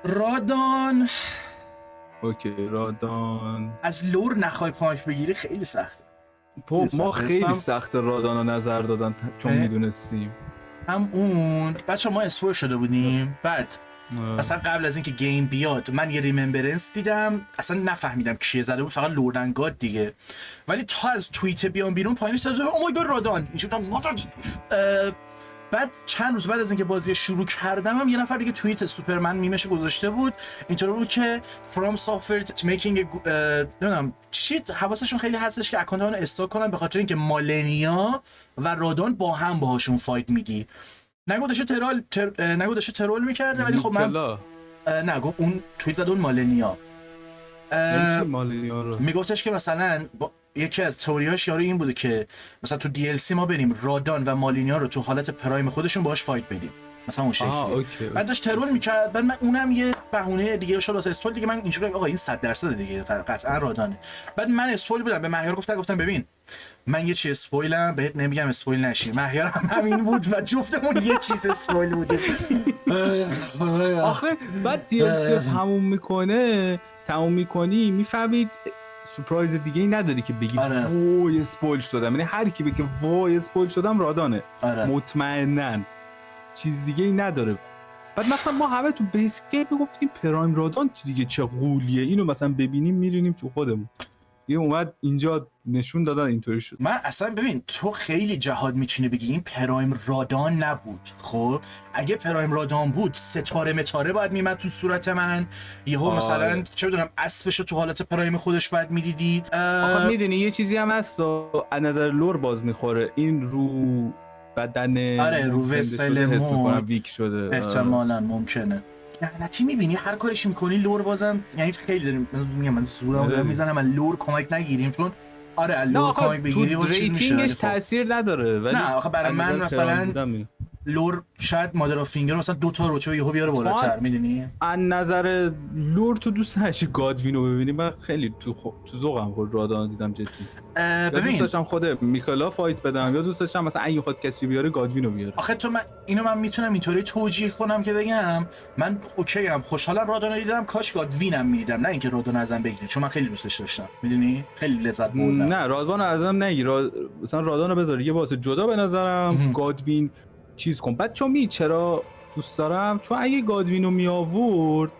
A: رادان
B: اوکی رادان
A: از لور نخوای کمک بگیری خیلی سخته.
B: ما خیلی سخت رادان رو نظر دادن چون میدونستیم.
A: هم اون بچه ما اسپویل شده بودیم، بعد اصلا قبل از اینکه گیم بیاد من یه ریممبرنس دیدم، اصلا نفهمیدم کیه زده بود، فقط لوردن گاد دیگه. ولی تا از توییت بیام بیرون پایینش داده او مای گاد رادان اینجوری. بعد چند روز بعد از اینکه بازی شروع کردم هم یه نفر دیگه توییت سوپرمن میمش گذاشته بود، اینطوری بود که from software making نمیدونم چی، حواسشون خیلی هستش که اکانت اون استاک کنن به خاطر اینکه مالنیا و رادان با هم باهاشون فایت میدی. نگو داشته ترول میکرده ولی خب من اون توییت زد اون مالنیا
B: مالنیا رو
A: میگفتش که مثلا یکی از تئوریاش یارو این بوده که مثلا تو DLC ما بریم رادان و مالینیا رو تو حالت پرایم خودشون باهاش فایت بدیم، مثلا اون شکلی. بعد داشت ترور میکرد، بعد من اونم یه بهونه دیگه شد واسه اسپول دیگه. من اینجوری آقا این 100% دیگه قطعا رادانه. بعد من اسپول بودم به مهیار گفتم ببین من یه چیز اسپویلم بهت نمیگم اسپویل نشی. مهیار هم همین بود و جفتمون یه چیز اسپویل بودیم.
B: آخه بعد DLC تموم میکنی میفهمید سورپرایز دیگه ای نداری که بگی وای اسپویل شدم. یعنی هر کی بگه وای اسپویل شدم رادانه. مطمئناً چیز دیگه ای نداره. بعد مثلا ما همه تو بیس گیم میگفتیم پرایم رادان دیگه چه غولیه، اینو مثلا ببینیم میرینیم تو خودمون. یه اومد اینجا نشون دادن اینطوری شد.
A: من اصلا ببین تو خیلی جهاد میتونی بگی این پرایم رادان نبود. خب اگه پرایم رادان بود ستاره متاره باید میمد تو صورت من، یهو مثلا چه بدونم اسبشو تو حالت پرایم خودش باید میدیدی.
B: آخه میدونی یه چیزی هم هست از نظر لور باز میخوره، این رو بدن
A: رو وسل
B: حس میکنم ویک شده.
A: احتمالاً ممکنه. لعنتی میبینی هر کارش میکنی لور بازم، یعنی خیلی داریم میگم من زورم دارم میزنم من لور کمک نگیریم، چون لور کمک بگیری
B: تو ریتینگش تاثیر نداره. ولی
A: نه آخه برای من مثلا لور شاید مادر آف فینگر مثلا 2 تا رتبه یهو بیاره بالاتر، میدونی؟
B: از نظر لور تو دوست داشتی گادوینو ببینی؟ من خیلی تو ذوقم خود رادان دیدم جدی. ببین دوست داشتم خود میکالا فایت بدم یا دوست داشتم مثلا اگه خود کسی بیاره گادوینو بیاره.
A: آخه تو من میتونم اینطوری توجیه کنم که بگم من اوکی ام، خوشحالم رادان رو دیدم، کاش گادوینم میدیدم، نه اینکه رادان ازم بگیری، چون من خیلی دوستش داشتم، میدونی؟ خیلی لذت بردم.
B: نه رادان ازم نگیر، مثلا رادان رو بذار یه واسه جدا به نظرم. گادوین چیز کن. بعد چون چرا دوست دارم، چون اگه گادوینو می آورد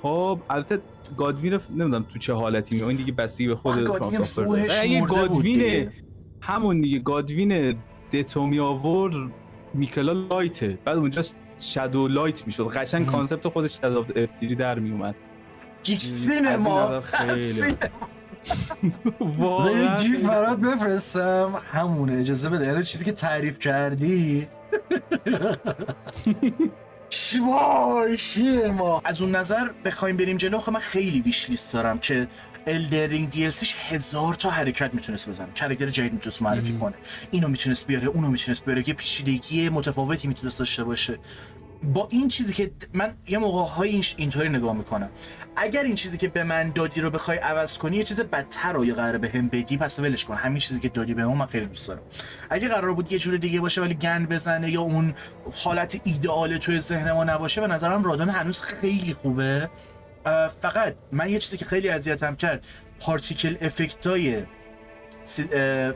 B: خب البته گادوین نمیدونم تو چه حالتی می، این دیگه بسی به خود ترانسفر. اگه گادوین همون دیگه گادوین دتو می آورد میکلا لایته، بعد اونجا شادو لایت میشد، قشنگ کانسپت خودش شادو افتری در می اومد.
A: سینما خیلی واقعا گیف برات بفرستم همونه، اجازه بده. یعنی چیزی که تعریف کردی شما از اون نظر بخوایم بریم جلو، خب من خیلی ویش لیست دارم که الدرینگ دیلسیش 1000 تا حرکت میتونست بزنه، کاراکتر جدید میتونست معرفی کنه، اینو میتونست بیاره، اونو میتونست بیاره، یه پیچیدگی متفاوتی میتونست داشته باشه. با این چیزی که من یه موقع‌های اینطوری نگاه میکنم، اگر این چیزی که به من دادی رو بخوای عوض کنی یه چیز بدتر رو قراره بهم بدی، پس ولش کن. همین چیزی که دادی بهم من خیلی دوست دارم. اگه قرار بود یه جور دیگه باشه ولی گند بزنه یا اون حالت ایدئال توی ذهن ما نباشه، به نظرم رادان هنوز خیلی خوبه. فقط من یه چیزی که خیلی اذیتم کرد پارتیکل افکتای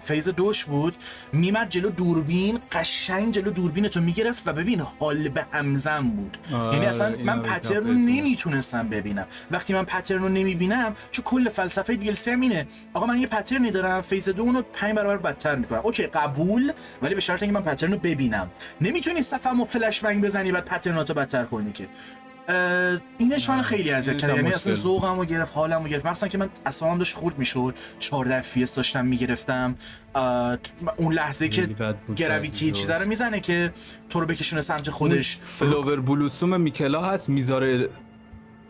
A: فیز 2 بود، میمد جلو دوربین، قشنگ جلو دوربین تو میگرفت و ببین حال به همزن بود. یعنی اصلا من پترن رو نمیتونستم ببینم. وقتی من پترن رو نمیبینم، چون کل فلسفه DLC هم اینه آقا من یه پترنی دارم، فیز 2 اونو 5 برابر بدتر میکنم، اوکی قبول، ولی به شرط اینکه من پترن رو ببینم. نمیتونی صفمو فلش بنگ بزنی بعد پترناتو بدتر کنی که. اینش من خیلی اذیت کرد، یعنی اصلا ذوقمو گرفت، حالمو گرفت، مثلا که من اصلا داشت خورد میشد، 14 FPS داشتم میگرفتم. اون لحظه که گراویتی چیزا رو میزنه که تو رو بکشونه سمت خودش.
B: فلوور بلوسوم میکلا هست میذاره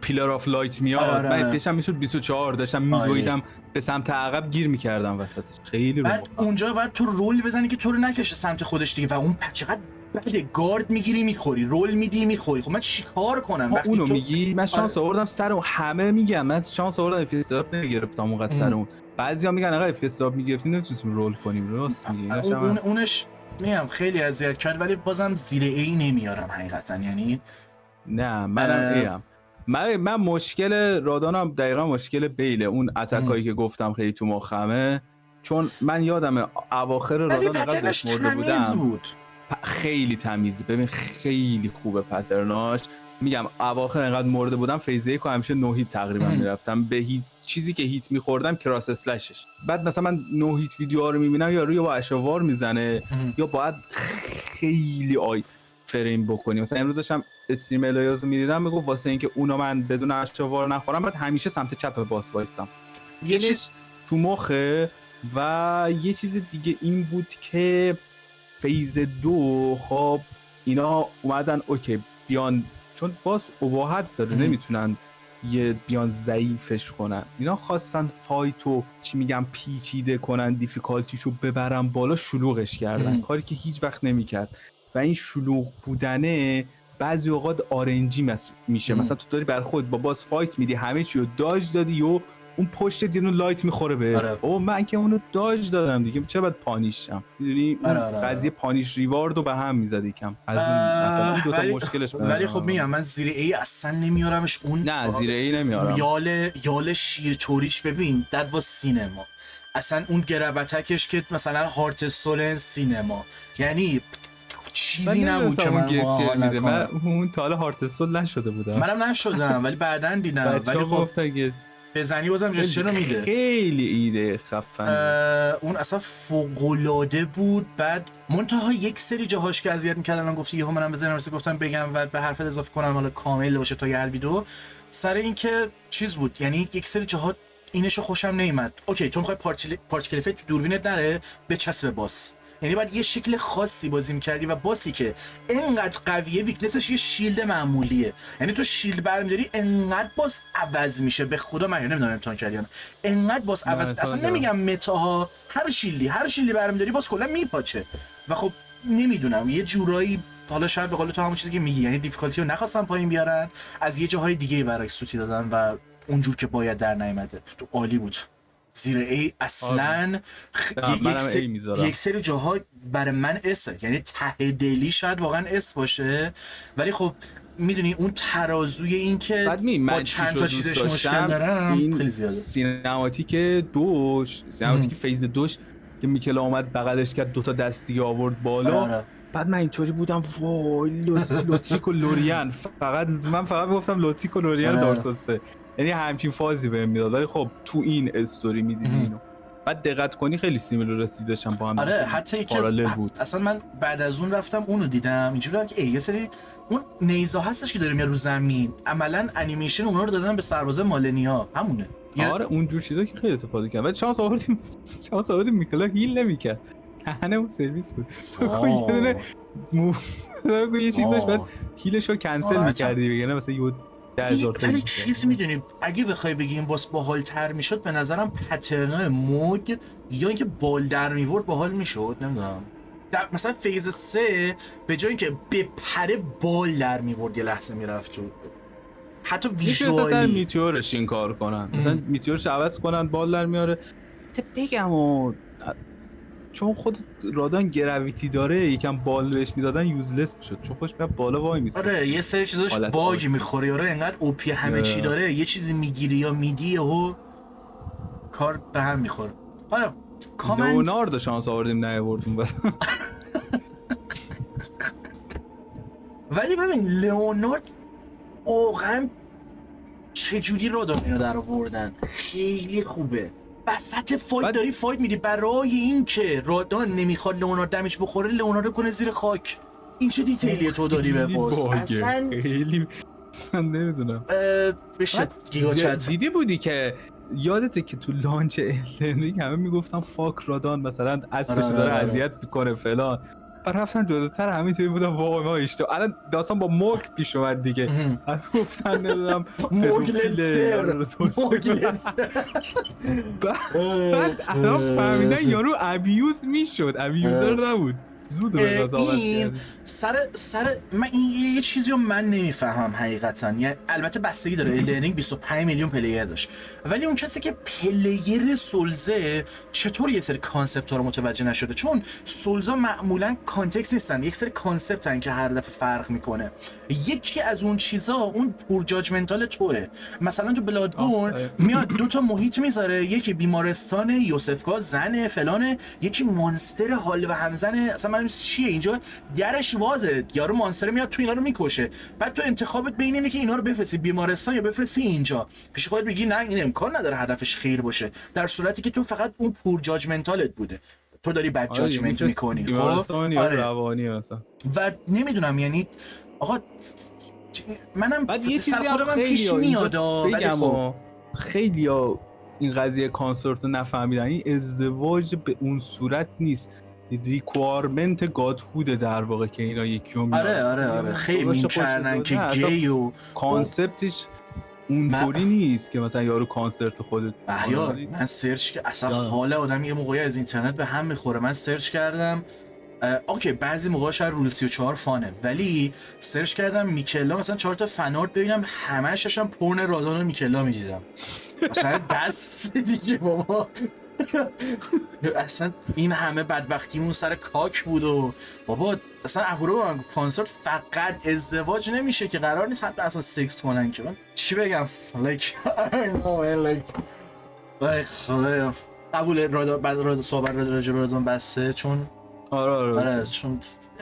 B: پیلر آف لایت میاد، من فیشم میشد 24 داشتم میدویدم به سمت عقب گیر میکردم وسطش. خیلی رو
A: بعد اونجا بعد تو رول بزنی که تو رو نکشه سمت خودش دیگه، و اون چقدر بعد گارد میگیری میخوری، رول میدی میخوری. خب من چیکار کنم وقتی
B: اونو
A: تو
B: میگی؟ من شانس آوردم سر اون، همه میگن من شانس آوردم فیستاب نمیگرفتم اونقدر سر اون. بعضیا میگن آقا فیستاب میگرفتین نمیتونیم رول کنیم. راست میگی.
A: اونش میام خیلی اذیت کرد، ولی بازم زیر ای نمیارم حقیقتا. یعنی
B: نه منم من مشکل رادانم دقیقا مشکل بیله، اون اتکایی که گفتم خیلی تو مخمه، چون من یادم اواخر رادان انقدر مرده بودم خیلی تمیزی. ببین خیلی خوبه پترناش، میگم اواخر انقدر مرده بودم فیز 1 همیشه نو هیت تقریبا میرفتم، به هیت چیزی که هیت میخوردم کراس اسلشش. بعد مثلا من نو هیت ویدیوها رو میبینم یا روی با اشوار میزنه یا باید خیلی فریم بکنی. مثلا امروز داشتم استریم الایاز رو میدیدم، میگفت واسه اینکه اونا من بدون اشوار نخورم بعد همیشه سمت چپ باس وایستم. یه چیز تو مخه. و یه چیز دیگه این بود که فیز 2 خب اینا اومدن اوکی بیان، چون باز اباحت داره نمیتونن یه بیان ضعیفش کنن. اینا خواستن فایتو چی میگم پیچیده کنن، دیفیکالتیشو ببرن بالا، شلوغش کردن، کاری که هیچ وقت نمیکرد. و این شلوغ بودنه بعضی اوقات آرنجی میشه. مثلا تو داری بر خود با باس فایت میدی، همه چی رو داج دادی و اون پشت دیگه لایت میخوره به
A: آره.
B: من که اونو داج دادم دیگه، چرا باید پانیشم؟ میدونی قضیه پانیش ریوارد رو به هم میزد یکم از اون مثلا اون دوتا مشکلش.
A: ولی خب میگم من زیر ای اصلا نمیارمش. اون
B: نه زیر ای نمیارم.
A: یال شیرطوریش ببین دد وا سینما، اصلا اون گربتکش که مثلا هارت سولن سینما، یعنی چیزی نمون که من
B: میده. من اون تا حالا هارت سول نشده بودم.
A: منم نشدم ولی بعداً دیدم. ولی خب بزنی بازم جسچه رو میده.
B: خیلی ایده خفن.
A: اون اصلا فوق‌العاده بود. بعد منتها یک سری جاهاش که اذیت می‌کردن، الان گفتی یهو منم بزنم مثلا گفتم بگم و به حرفت اضافه کنم حالا کامل باشه تا یه ویدیو سر این که چیز بود. یعنی یک سری جاها اینشو خوشم نیومد. اوکی تو می‌خوای پارتیکل افکت تو دوربینت نره بچسب باس، یعنی باید یه شکل خاصی بازی می‌کردی و باسی که انقدر قویه ویکنسش یه شیلد معمولیه، یعنی تو شیلد برمی‌داری انقدر باس عوض میشه. به خدا من نمیدونم امتحان کردی یا نه، انقدر باس عوض اصلا نمیگم متاها، هر شیلدی برمی‌داری باس کلا میپاچه. و خب نمیدونم یه جورایی حالا شاید به قول تو همون چیزی که میگی، یعنی دیفیکالتی رو نخواستن پایین بیارن، از یه جاهای دیگه برای سوتی دادن و اونجور که باید در نیامده. تو عالی بود. زیر ای اصلا یک سری جاها برای من اسه، یعنی ته دلی شاید واقعا اس باشه، ولی خب میدونی اون ترازوی این که با چند تا چیزش مشکل دارم خیلی زیاده.
B: سینماتیک فیز دوش که میکل اومد بغلش کرد دوتا دستی آورد بالا. بعد من اینطوری بودم وای لوتریک و لوریان، من فقط گفتم لوتریک و لوریان دارتاسه، یعنی همچین فازی بهم میداد. ولی خب تو این استوری میدیدی اینو، بعد دقت کنی خیلی سیمیلاریتی داشتن با هم.
A: حتی یکی اصلا من بعد از اون رفتم اونو دیدم اینجوری که یه سری اون نیزا هستش که داره میاد رو زمین، عملاً انیمیشن اونا رو دادن به سربازای مالنیا همونه.
B: آره اونجور چیزا که خیلی استفاده کردن. ولی شانس آوردیم میکلا هیل نمیکرد، همون سرویس بود. یه چیز داشت بعد هیلشو کنسل می‌کردی بگه نه مثلا یه 10000 تا.
A: ولی چیز میدونی اگه بخوای بگی این باس باحال‌تر میشد به نظرم پترنای موگ یا اینکه بال در میورد باحال میشد. نمیدونم در مثلا فیز 3 به جای اینکه بپره بال در میورد یه لحظه میرفت تو حتی ویژوالی.
B: مثلا میتیورش این کار کنن، مثلا میتیورش عوض کنن بال در میاره. بگم چون خود رادان گراویتی داره یکم بال بهش میدادن یوزلس میشد، چون خوش میاد بالا وای میسه.
A: آره یه سری چیزاش باگ میخوره، آره انقدر اوپی همه چی داره، یه چیزی میگیری یا میدی و کار به هم میخوره. آره
B: لئوناردو شانس آوردیم نیاوردیم بس.
A: ولی ببین لئونارد واقعا چجوری رادان اینو در آوردن خیلی خوبه. وسط فایت داری فایت میدی برای این که رادان نمیخواد لئونارد دمیج بخوره، لئونارد کنه زیر خاک. این چه دیتیلی تو داری به باز اصلا
B: خیلی من نمیدونم.
A: بشه گیگا چت
B: دیدی بودی که یادته که تو لانچ الدن همه میگفتن فاک رادان مثلا اسمش داره اذیت میکنه فلان، بعد رفتن جلوتر همه توی بودن وای ما اشتباه. الان داستان با موگ پیش اومد دیگه، گفتن نمیدونم
A: موگلستر
B: بعد الان فهمیدن یارو ابیوز میشد، ابیوزر نبود.
A: این سر من این یه چیزی رو من نمیفهمم حقیقتا. یعنی البته بستگی داره، الدرینگ 25 میلیون پلیر داشت، ولی اون کسی که پلیر سولزه چطور یه سری کانسپت ها رو متوجه نشده؟ چون سولزا معمولا کانتکست نیستن، یک سری کانسپت هن که هر دفعه فرق میکنه. یکی از اون چیزا اون پور جاجمنتال توه. مثلا تو بلادبورن میاد دوتا محیط میذاره، یکی بیمارستان یوسفکا زنه فلانه، یکی مانستر حال و همزنه. اصلا من چیه اینجا درش وازه، یارو مانستر میاد تو اینا رو میکشه، بعد تو انتخابت بین اینه که اینا رو بفرستی بیمارستان یا بفرستی اینجا. پیش خودت میگی نه این امکان نداره هدفش خیر باشه، در صورتی که تو فقط اون پور جاجمنتالت بوده، تو داری بد جاجمنت میکنی.
B: بیمارستان یا روانی اصلا.
A: و نمیدونم یعنی آقا منم سر خودم پیش میاد ولی خب
B: خیلیا این قضیه کانسورت رو نفهمیدن. این ازدواج به اون صورت نیست، ریکوایرمنت گادهوده در واقع که اینا یکیو میاد.
A: آره خیلی میچرنن که گی و
B: کانسپتش اونطوری نیست که مثلا یارو کانسرت خودت
A: مهیار من سرچ که اصلا حال آدم یه موقعی از اینترنت به هم میخوره. من سرچ کردم اوکی بعضی موقع شاید رول 34 فانه، ولی سرچ کردم میکلا مثلا 4 تا فنارت ببینم همش داشتم پورن رادان و میکلا میدیدم. مثلا بس دیگه بابا اصلا این همه بدبختیمون سر کاک بود و بابا اصلا اهورا با من کانسرت فقط ازدواج نمیشه که قرار نیست حتی اصلا سکس کنن که من چی بگم like I don't know like خدایا قبول بعد صحبت راجع به رادان بسته چون آره چون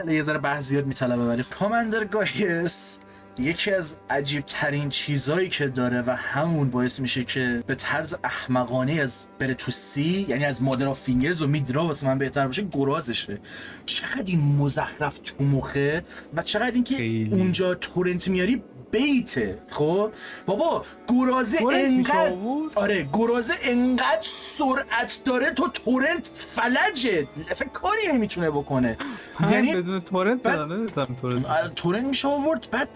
A: یه ذره بحث زیاد میطلبه. ولی کاماندر گایس یکی از عجیب ترین چیزایی که داره و همون باعث میشه که به طرز احمقانه از بره تو سی، یعنی از مادر آف فینگرز و میدرا واسه من بهتر باشه، گرازشه. چقدر این مزخرف تو مخه و چقدر اینکه اونجا تورنت میاری بیته. خب بابا گرازه انقدر گرازه انقدر سرعت داره تو تورنت فلجه اصلا کاری نمیتونه بکنه.
B: یعنی بدون تورنت
A: تورنت میشه آورد. بعد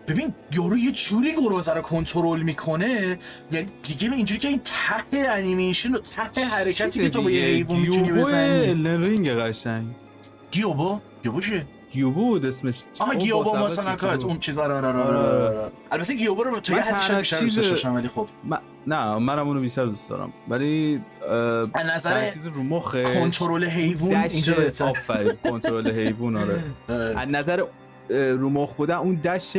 A: ببین یارو یه جوری گرازه رو کنترل میکنه، یعنی دیگه اینجوری که این ته انیمیشن و ته حرکتی که تو با یه حیوان میتونی بزنی.
B: الدن رینگ قشنگ.
A: گیوبو چیه؟
B: گیوبو بود اسمش.
A: گیوبو ماساناکات اون چیزا آره. البته گیوبو رو تا یه حدی بیشتر دوست داشتم ولی خب
B: نه منم اونو بیشتر دوست دارم، ولی
A: از نظر
B: چیز رو مخه
A: کنترل حیوان اینجا بهتره.
B: آفرین کنترل حیوان آره. از نظر رو مخ بودن اون دش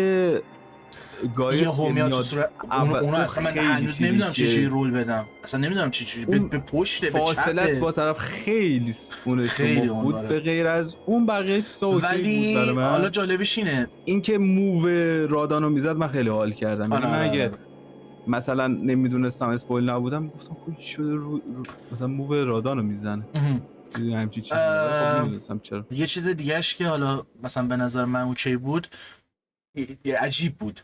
B: گایس
A: یه همیات تو صورت اونو اصلا من هنوز نمیدونم چجوری رول بدم، اصلا نمیدونم چجوری به پشت به چپ
B: فاصلت با طرف خیلی اون خیلی بود. به غیر از اون بقیه چیزا اوکی بود برای من.
A: حالا جالبش اینه
B: اینکه موو رادانو میزد من خیلی حال کردم. یعنی من اگه مثلا نمیدونستم اسپویل نبودم گفتم خب شده مثلا موو رادانو میزنه همچین چیزی. خب نمیدونستم چرا.
A: یه چیز دیگه‌اش که حالا مثلا به نظر من اوکی بود، عجیب بود،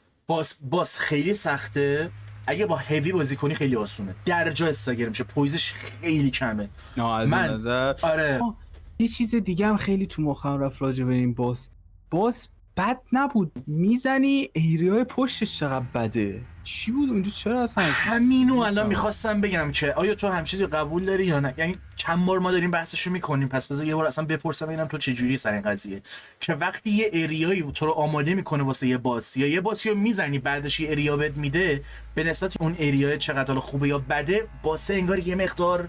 A: باس خیلی سخته. اگه با هیوی بازی کنی خیلی آسونه، درجا استاگر میشه، پویزش خیلی کمه.
B: از من نظر
A: آره.
B: یه چیز دیگه هم خیلی تو مخم رفت راجع به این باس بد نبود. میزنی ایریای پشتش چقدر بده. چی بود اونجا؟ چرا اصلا
A: همینو الان میخواستم بگم که آیا تو هم چیزی قبول داری یا نه. یعنی چند بار ما داریم بحثشو میکنیم، پس بذار یه بار اصلا بپرسم ببینم تو چه جوری سر این قضیه که وقتی یه اریایی تو رو آماده میکنه واسه یه باس یا یه باسی رو میزنی بعدش یه اریا بهت میده، به نسبت اون اریای چقدر حالا خوبه یا بده، باسه انگار یه مقدار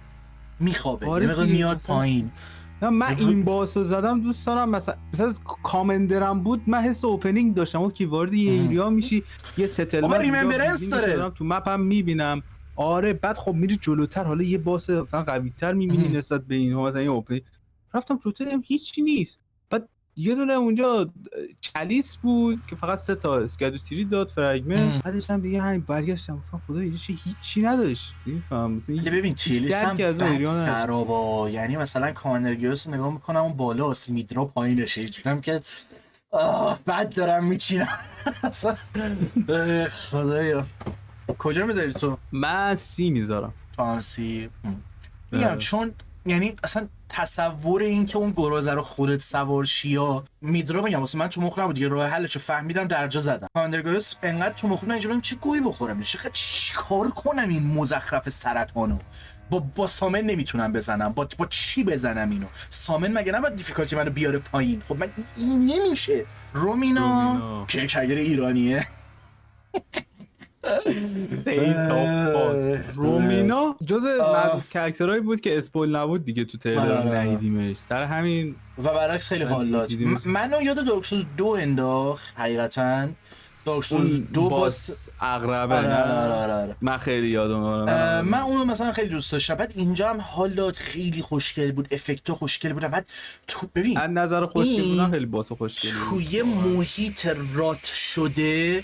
A: میخوابه، یه مقدار میاد پایین.
B: نه من این باسو زدم دوست دارم. مثلا کامندرم بود من حس اوپنینگ داشتم و کیوارد یه ایریا میشی یه ستلمنت
A: ریممبرنس داره
B: تو مپم میبینم. آره بعد خب میری جلوتر حالا یه باس مثلا قوی‌تر میبینی نسبت به اینها. مثلا یه اوپن رفتم جلوتر هیچی نیست. بعد یه دونه اونجا چلیس بود که فقط 3 تا اسکادوتری داد فرگمنت. بعدش هم دیگه همین برگشتم گفتم خدا اینجا هیچی نداشت. نمیفهمم مثلا
A: ببین چلیس هم خرابا. یعنی مثلا کاماندر گیوس نگاه میکنم اون بالاست، میدرا پایینشه، اینجوریام که بعد دارم میچینم اصلا خدایا. کجا میذاری تو؟
B: من 30 میذارم.
A: سی میگم چون یعنی اصلا تصور این که اون گرازه رو خودت سوار شی یا میدرا، میگم واسه من تو مخ نبود دیگه، راه حلشو فهمیدم درجا زدم. کاماندرگوس انقدر تو مخ نمیجونم چه گویی بخورم، چیکار کنم این مزخرف سرطانو. با سامن نمیتونم بزنم، با چی بزنم اینو؟ سامن مگه نباید دیفیکالتی منو بیاره پایین؟ خب من این نمیشه. رومینا که شاگرد ایرانیه
B: رومینا جز معدود کاراکترایی بود که اسپویل نبود دیگه تو تریلر ندیدیمش، سر همین
A: و برعکس خیلی حال داد. منو یاد دارک سولز 2 انداخت حقیقتاً. دارک سولز 2 باس
B: اغربه.
A: آره.
B: من خیلی یادم
A: من اونو مثلا خیلی دوست داشتم. بعد اینجا هم حال داد، خیلی خوشگل بود، افکت‌ها خوشگل بود. بعد تو ببین
B: از نظر خوشگل بودن خیلی باس خوشگل بود.
A: توی محیط رات شده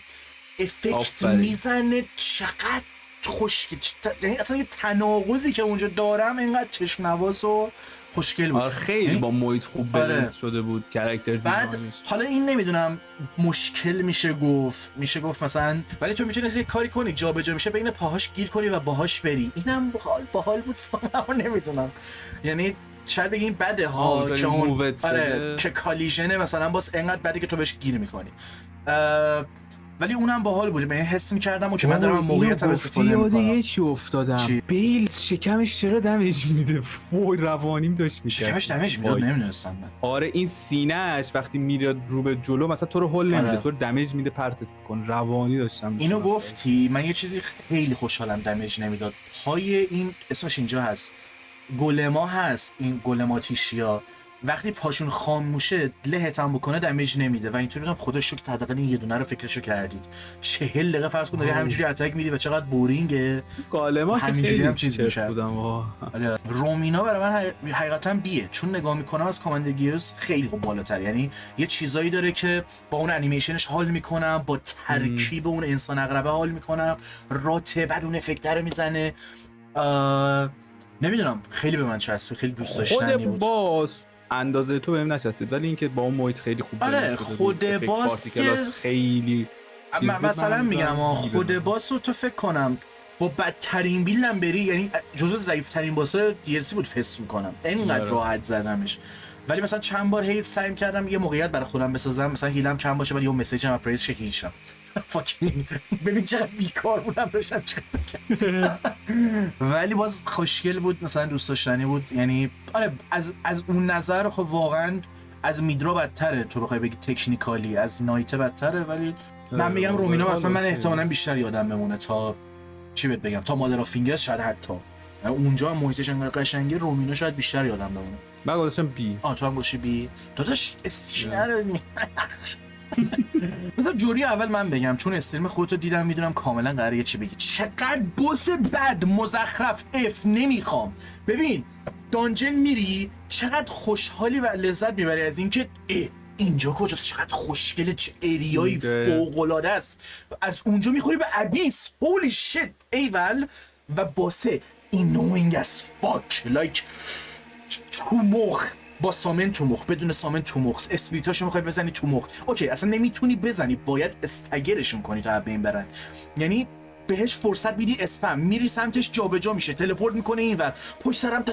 A: افکت میزنه، چقدر خوشگل. یعنی اصلا یه تناقضی که اونجا دارم اینقدر چشم نواز و خوشگل بود.
B: خیلی با محیط خوب بالانس شده بود کاراکتر دیزاینش.
A: بعد حالا این نمیدونم مشکل میشه گفت مثلا، ولی تو میتونی یه کاری کنی جابجا میشه بین پاهاش گیر کنی و باهاش بری. اینم باحال بود سامو نمیدونم. یعنی شاید بگیم بده ها که اون که کالیژن مثلا باز انقدر بده که تو بهش گیر میکنی. ولی اونم باحال بود. من حس می‌کردم که من دارم موقعیتم استفاده
B: یاد
A: می‌کنم.
B: یه چی افتادم.
A: چی؟
B: بیل شکمش چرا دمیج میده؟ وای روانیم داشت میشه.
A: شکمش دمیج میداد نمیدونستم من.
B: آره این سینه‌اش وقتی میره رو به جلو مثلا تو رو هول نمیده، تو رو دمیج میده پرتت می‌کنه. روانی داشتم.
A: اینو گفتی من یه چیزی خیلی خوشحالم دمیج نمیداد. پای این اسمش اینجا هست. گولما هست، این گولماتیشیا وقتی پاشون خاموشه لهت هم بکنه دمیج نمیده و اینطوری میگم خدا شکر که حداقل این یه دونه رو فکرشو کردید. 40 دقیقه فرض کن داری همینجوری اتاک میدی و چقدر بورینگه.
B: گالما که
A: همینجوری
B: خیلی
A: هم چیز میشه. رومینا برای من حقیقتا بیه، چون نگاه میکنم از کاماندر گیرز خیلی خوب بالاتر. یعنی یه چیزایی داره که با اون انیمیشنش حال میکنم، با ترکیب اون انسان عقربه حال میکنم، راتبه اون افکت رو میزنه. نمیدونم خیلی به من چسبید، خیلی دوست داشتنی بود.
B: باز اندازه تو بهم نچسبید ولی اینکه با اون محیط خیلی خوب
A: آره خود باس که
B: خیلی
A: مثلا میگم خود باس رو تو فکر کنم با بدترین بیلدم بری، یعنی جزو ضعیف‌ترین باسا DLC بود فست می‌کنم اینقدر راحت زدمش. ولی مثلا چند بار هی سعی کردم یه موقعیت برای خودم بسازم، مثلا هیلم کم باشه ولی یه مسیجم اپریز شه هیلشم. فاکینگ ببین چقدر بیکار بودم داشتم ولی باز خوشگل بود، مثلا دوست داشتنی بود. یعنی آره از اون نظر خب واقعا از میدرا بدتره، تو بخوای بگی تکنیکالی از نایت بدتره. ولی من میگم رومینا مثلا من احتمالاً بیشتر یادم بمونه تا چی بهت بگم تا مادر آف فینگرز، شاید حتی اونجا محیطش انقدر قشنگه رومینا شاید بیشتر یادم بمونه.
B: من گذاشتم بی.
A: تو هم گوشی بی داداش استیشن نرونی. مثلا جوری اول من بگم چون استریم خودتو دیدم میدونم کاملا قراره یه چی بگی. چقدر بوس بد مزخرف اف نمیخوام. ببین دانجن میری چقدر خوشحالی و لذت میبری از اینکه اینجا کجاست، چقدر خوشگله، چه اریایی فوق‌العاده است. از اونجا میخوری به ابیس، هولی شت ایول. و باسه اینوینگ از فاک لایک تو مخ، با سامن تو مخ، بدون سامن تو مخ، اسپریتاشو میخوای بزنی تو مخ، اوکی اصلا نمیتونی بزنی، باید استگرشون کنی تا بین برن. یعنی بهش فرصت میدی اسپم، میری سمتش جابجا میشه، تلپورت میکنه اینور، پشت سرم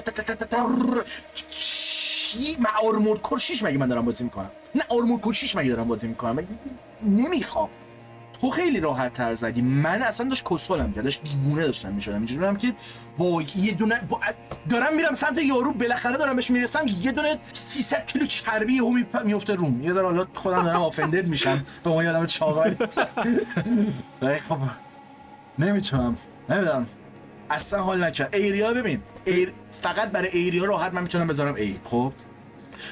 A: من آرمورد کور 6 مگه من دارم بازی میکنم؟ نه آرمورد کور 6 مگه دارم بازی میکنم؟ نمیخوام. تو خیلی راحت تر زدی، من اصلا داشت کسولم کرد، داشت دیوونه داشتم میشدم اینجوری بودم که وای یه دونه دارم میرم سمت یارو، بالاخره دارم بهش میرسم، یه دونه 300 کیلو چربی یهو میفته روم. یه ذره حالا خودم دارم آفندد میشم به اون آدم چاقال. خب نمیتونم، نمیدونم اصلا حال نکرد. ایریا ببین فقط برای ایریا راحت من میتونم بذارم ای، خب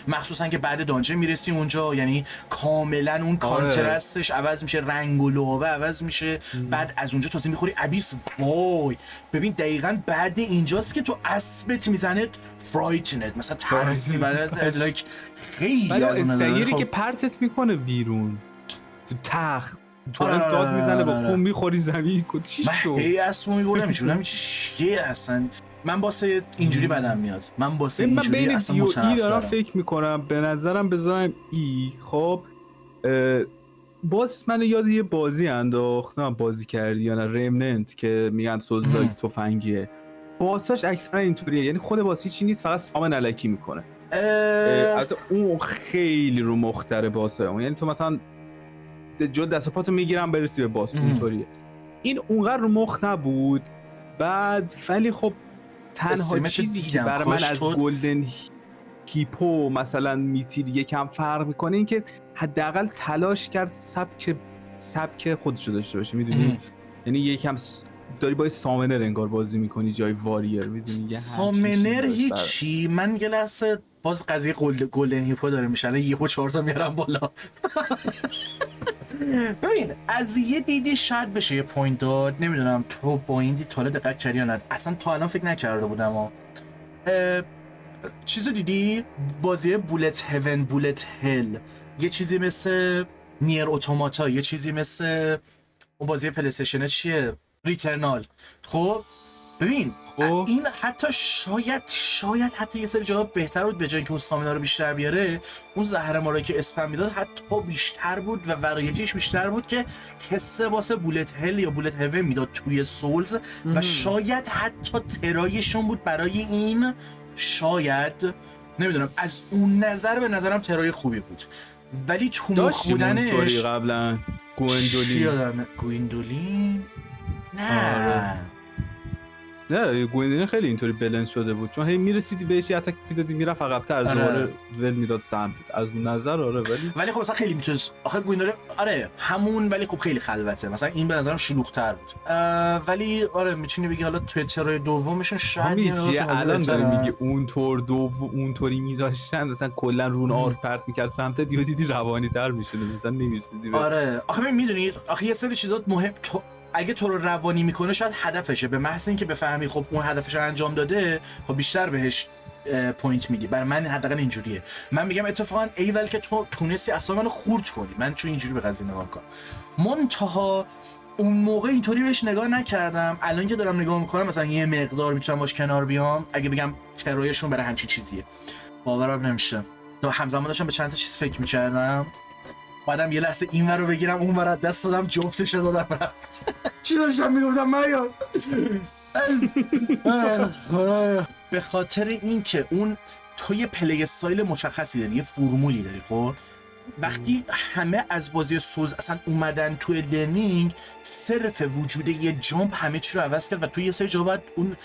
A: مخصوصا که بعد دانجن میرسی اونجا، یعنی کاملا اون کانترستش عوض میشه، رنگ و لعابه عوض میشه. بعد از اونجا تو میخوری ابیس، وای ببین دقیقاً بعد اینجاست که تو اسبت میزنه فرایتنت، مثلا ترسی برات لایک خیلی از اون
B: سیری که پرتت میکنه بیرون تو تخت، تو داد میزنه با پون میخوری زمین. چی شد؟
A: من هی اسمو میبردم میشونم چیه اصلا. من باسه اینجوری بدم میاد، من باسه اینجوری اصلا متنفرم.
B: من بین دی و ای دارم فکر میکنم، به نظرم بذارم ای. خب باز من یاد یه بازی انداخت، نه بازی کردی یا نه، رمننت که میگن سولزاک تفنگیه، باساش اکثرا اینطوریه، یعنی خود باس چی نیست، فقط سامن الکی میکنه. البته اون خیلی رو مختره باسه اون، یعنی تو مثلا جو دست و پاتو میگیرم برسی به باس، اونطوریه. این اونقدر رو مخ نبود. بعد ولی خب تنها چیزی که برای من از گلدن هیپو مثلا میتیر یکم فرق میکنه این که حداقل تلاش کرد سبک خودشو داشته باشه، میدونی؟ یعنی یکم داری با سامنر انگار بازی میکنی جای واریر، میدونی؟
A: سامنر هیچی، من یه لحظه باز قضیه گلدن هیپو داره میشه، یهو 4 تا میارم بالا. ببین از یه دیدی شاید بشه یه پوینت داد، نمیدونم تو با این دید تا حالا دقت کردی یا نه، اصلا تا الان فکر نکرده بودم. چیزو دیدی؟ بازی بولت هیون بولت هل، یه چیزی مثل نیر اتوماتا، یه چیزی مثل اون بازی پلی استیشن چیه؟ ریترنال. خب ببین این حتی شاید حتی یه سری جاها بهتر بود، به جای اینکه اون استامینا رو بیشتر بیاره، اون زهر مارا که اسپم میداد حتی بیشتر بود و ورایتیش بیشتر بود که حس واسه بولت هل یا بولت هیون میداد توی سولز. و شاید حتی ترایشون بود برای این، شاید نمیدونم، از اون نظر به نظرم ترای خوبی بود. ولی تو مخ
B: داشتیم اونطوری
A: بودنش
B: قبلا
A: چی
B: گوندولین.
A: یادمه؟ گویندولین؟ نه
B: آره. نه گوندولین خیلی اینطوری بلند شده بود، چون هی میرسیدی بهش یه اتک میدادی میرفت عقب‌تر، از
A: آره.
B: دوباره ول میداد سمتت. از اون نظر آره،
A: ولی خب مثلا خیلی میتونست آخه گویندولین آره همون، ولی خب خیلی خلوته، مثلا این به نظرم شلوغ‌تر بود. ولی آره میتونی بگی حالا توی ترای دومشون شاید یه
B: همیشه
A: مقدار
B: الان داره
A: بهتره.
B: میگه اونطور اونطوری میذاشتن، مثلا کلا رون آرد پرت میکرد سمتت، یا دیدی روانی تر میشده، مثلا نمیرسیدی به
A: آره آخه میدونید آخه یه سری چیزات مهم تو اگه تو رو روانی میکنه شاید هدفشه، به محض اینکه بفهمی خب اون هدفش رو انجام داده خب بیشتر بهش پوینت میدی. برای من حداقل اینجوریه. من میگم اتفاقا ایول که تو تونستی اصلا منو خورد کنی، من چون اینجوری به قضیه نگاه میکنم. منتها اون موقع اینطوری بهش نگاه نکردم، الان که دارم نگاه میکنم مثلا یه مقدار میتونم باش کنار بیام. اگه بگم ترایشون برای همچین چیزیه باورم نمیشه. تو همزمان داشتم به چند تا چیز فکر میکردم، بعدم یه لحظه این ور رو بگیرم اون ور دست دادم جفتش رو دادم رفت. چی داشتم میگفتم مایا؟ به خاطر این که اون تو یه پلی استایل مشخصی داری، یه فرمولی داری. خب وقتی همه از بازی سولز اصلا اومدن توی لرنینگ، صرف وجود یه جامپ همه چی رو عوض کرد و تو یه سری جا باید اون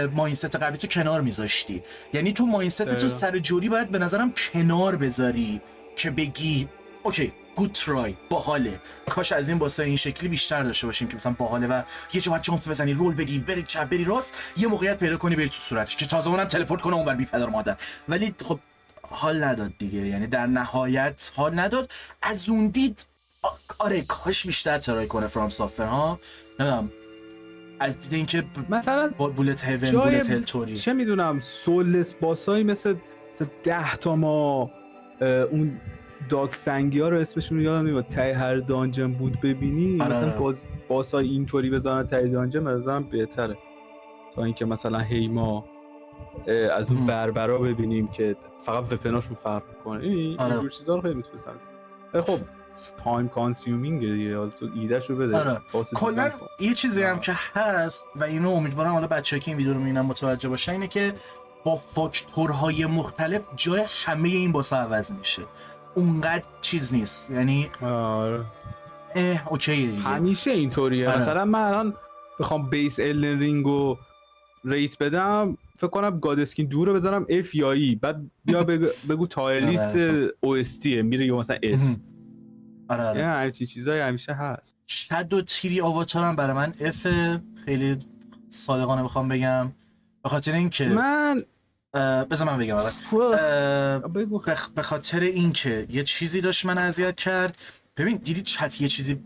A: ماینست قبلی تو کنار میذاشتی. یعنی تو ماینست تو سر جوری باید به نظرم کنار بذاری که بگی اوکی گود ترای، باحاله، کاش از این باسه این شکلی بیشتر داشته باشیم که مثلا باحاله و یه جا باید جامپ بزنی، رول بدی، بری چپ بری راست، یه موقعیت پیدا کنی بری تو صورتش که تازه اونم تلپورت کنه اونور بی پدر مادر. ولی خب حال نداد دیگه، یعنی در نهایت حال نداد. از اون دید آره کاش بیشتر ترای کنه فرام سافر ها. نمیدونم از دید اینکه
B: مثلا
A: بولت هیون، بولت هل توری،
B: چه میدونم سولس باسایی مثل 10 تا ما اون داک سنگی ها رو اسمشون یادم نمیاد ته هر دانجن بود ببینی.
A: آره
B: مثلا باسای اینطوری بزنن ته دانجن مثلا بهتره تا اینکه مثلا هی ما از اون بربرا ببینیم که فقط وپناشون فرق میکنه. اینجور چیزا رو خیلی میتونستن. خب تایم کانسیومینگ دیگه، حالا تو ایده‌شو بده.
A: آره. کلا یه چیزی هم که هست و اینو امیدوارم حالا بچه‌ها که این ویدیو رو میبینن متوجه باشن، اینه که با فاکتورهای مختلف جای همه این باسا عوض میشه. اونقدر چیز نیست، یعنی
B: آره
A: اوکی دیگه
B: همیشه اینطوریه.
A: آره.
B: مثلا من الان بخوام بیس الدن رینگو ریت بدم، فکر کنم گاد اسکین دور رو بذارم F یا E، بعد بیا بگو تایر لیست OST میره یا مثلا S.
A: آره
B: یه همچین چیزایی همیشه هست.
A: شد و تیری آواتارم برای من F، خیلی صادقانه بخوام بگم، به خاطر اینکه
B: من
A: بذار من بگم به خاطر اینکه یه چیزی داشت من اذیت کرد. ببین دیدی چت یه چیزی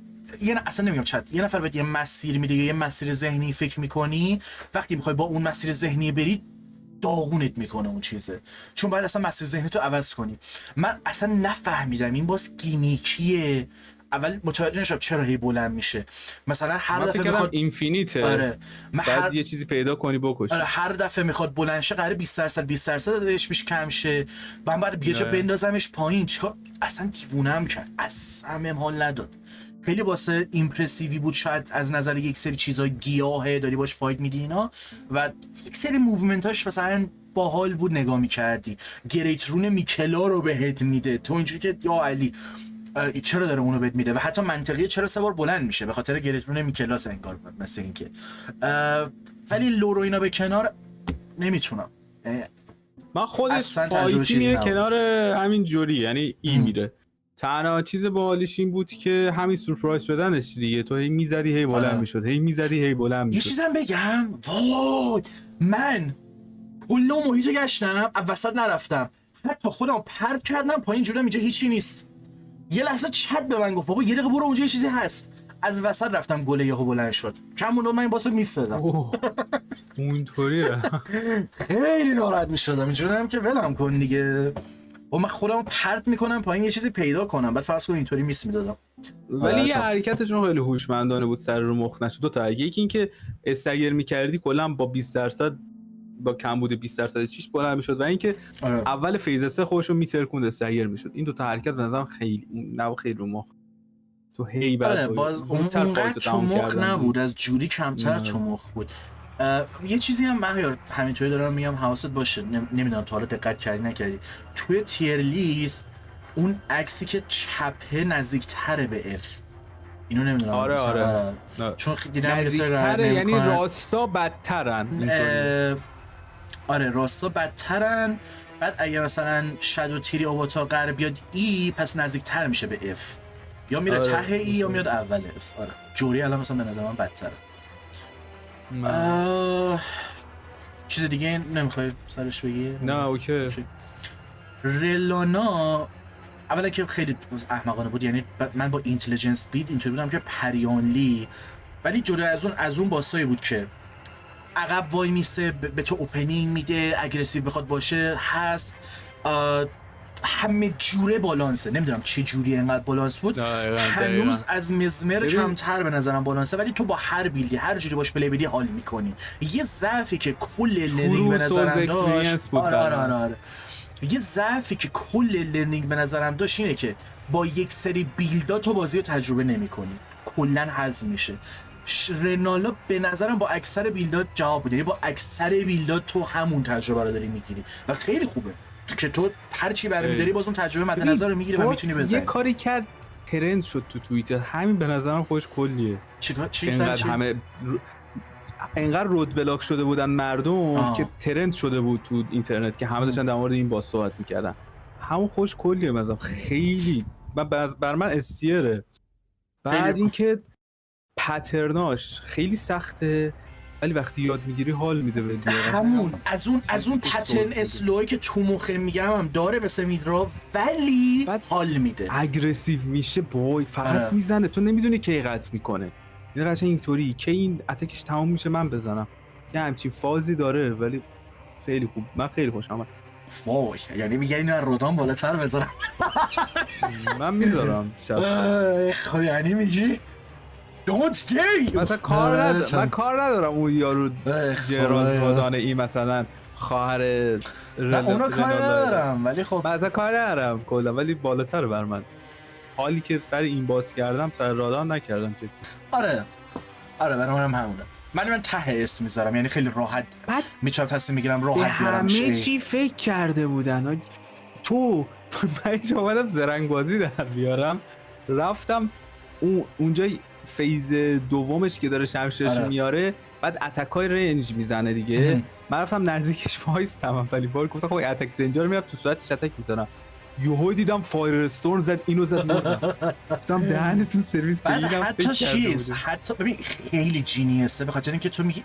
A: اصلا نمیگم چت، یه نفر بهت یه مسیر میده یا یه مسیر ذهنی فکر میکنی، وقتی میخوای با اون مسیر ذهنی بری داغونت میکنه اون چیزه، چون باید اصلا مسیر ذهنی تو عوض کنی. من اصلا نفهمیدم این باز گیمیکیه. اول متوجه نشدم چرا هی بلند میشه. مثلا هر دفعه میخواد
B: اینفینیته،
A: آره
B: بعد یه چیزی پیدا کنی بکشی.
A: آره هر دفعه میخواد بلند شه قراره 20% ازش میش کم شه، من بعد یه جا بندازمش پایین. چیکار اصلا دیوونه‌ام کرد، اصلا هم حال نداد. خیلی واسه ایمپرسیوی بود شاید از نظر یک سری چیزا، گیاهه داری باش فایت میدی اینا و یک سری موومنتاش مثلا باحال بود نگاه میکردی. گریت رون میکلا رو بهت میده تو اینجوری که یا علی چرا داره اونو بهت میده، و حتی منطقیه چرا 3 بار بلند میشه به خاطر گریت رون میکلاس انگار مثل اینکه. ولی لورو اینا به کنار نمیتونم،
B: من خودش فایتی میره کنار همین جوری، یعنی این میره. تنها چیز باحالیش این بود که همین سورپرایز شدنش دیگه، تو هی میزدی هی بلند میشد، هی میزدی هی بلند میشد.
A: یه چیزم بگم، وای من کل محیطو گشتم، وسط نرفتم، حتی خودم پرت کردم پایین جوری اینجا هیچی نیست. یه لحظه چت به من گفت بابا یه دقیقه برو اونجا یه چیزی هست. از وسط رفتم گله یهو بلند شد، کمون من این باسو میستادم.
B: اونطوریه.
A: خیلی ناراحت میشدم، اینجوریام که ولم کن دیگه. و من خودم پرت میکنم پایین یه چیزی پیدا کنم، بعد فرض کن اینطوری میس میدادم.
B: ولی یه حرکتشون خیلی هوشمندانه بود، سر رو مخ نشد. دو تا، یکی این که استگر میکردی کلا با 20% با کمبود 20% چیش بلند میشد، و اینکه اول فیز 3 خودشو میترکوند استگر میشد. این دو تا حرکت به نظرم خیلی خیلی رو مخ تو هی بعد
A: اونقدر تو مخ نبود، از جوری کمتر تو مخ بود. یه چیزی هم مهیار همینطوری دارم میگم حواست باشه، نمیدونم تا حالا دقت کردی نکردی، توی تیر لیست اون عکسی که چپه نزدیکتره به اف. اینو نمیدونم.
B: آره.
A: چون دیدم
B: نزدیکتره، یعنی راستا بدترن اینطوری.
A: آره راستا بدترن. بعد اگه مثلا شادو تیری آواتار قرار بیاد ای، پس نزدیکتر میشه به اف، یا میره ته ای یا میاد اول اف. آره جوری الان مثلا به نظر من بدتره. چیز دیگه نمیخوای سرش بگی؟
B: نه اوکی.
A: رلانا اولا که خیلی احمقانه بود، یعنی من با اینتلیجنس بید اینطوری بودم که پریانلی، ولی جدا از اون باسایی بود که عقب وای میسه، به تو اوپنینگ میده، اگریسیو بخواد باشه هست، همه جوره بالانسه. نمیدونم چه جوری اینقدر بالانس بود. هنوز از مزمر کمتر به نظرم بالانسه، ولی تو با هر بیلدی هر جوری باش پلی بدی حال میکنی. یه ضعفی که کل لرنینگ به نظرم داشت، آره. یه ضعفی که کل لرنینگ به نظرم داشت اینه که با یک سری بیلدا تو بازی رو تجربه نمی‌کنی، کلاً هضم میشه. رنالا به نظرم با اکثر بیلدا جواب بده، یعنی با اکثر بیلدا تو همون تجربه رو داری میگیری و خیلی خوبه که تو هر چی برمی‌داری باز اون تجربه مد نظر رو میگیری و میتونی بزنی.
B: یه کاری کرد ترند شد تو توییتر، همین به نظرم خودش کلیه.
A: اینقدر
B: همه اینقدر رود بلاک شده بودن مردم که ترند شده بود تو اینترنت که همه داشتن در مورد این باز صحبت میکردن. همون خوش کلیه مثلا خیلی بر من استیره. بعد اینکه پترناش خیلی سخته ولی وقتی یاد میگیری حال میده به
A: همون از اون پترن اسلوی که تو مخه میگم هم داره مثل میدرا، ولی حال میده.
B: اگریسیو میشه بای فقط میزنه، تو نمیدونی کی قطع میکنه. این قشنگ اینطوری که این اتکش تمام میشه من بزنم. یه همچین فازی داره ولی خیلی خوب. من خیلی خوشم اومد.
A: وای یعنی میگه اینو از رودان بالاتر بذارم.
B: من میذارم
A: خب یعنی میگی Don't dare you.
B: مثلا من کار ندارم اون یارو جرالد رودان این مثلا خواهر
A: اونا کار ندارم، ولی خب
B: مثلا کار ندارم کلا، ولی بالاتر بر من. حالی که سر این باز کردم سر رادان نکردم جدی.
A: آره برای منم همونه. من ته اسم میذارم، یعنی خیلی راحت میتونم تصمیم میگیرم راحت بیارم.
B: همه چی فکر کرده بودن تو. من اومدم زرنگ بازی در بیارم، رفتم اونجا فیز دومش که داره شمشیرش میاره، بعد اتکای رنج میزنه دیگه. من رفتم نزدیکش وایستم، ولی بار گفتم خب اتک رنجر میاد تو صورتش اتک میزنم. یهو دیدم فایر استورم زد، اینو زد مردم. گفتم دهنتون سرویس بگیرم.
A: حتی ببین خیلی جینیسه، به خاطر اینکه تو میگی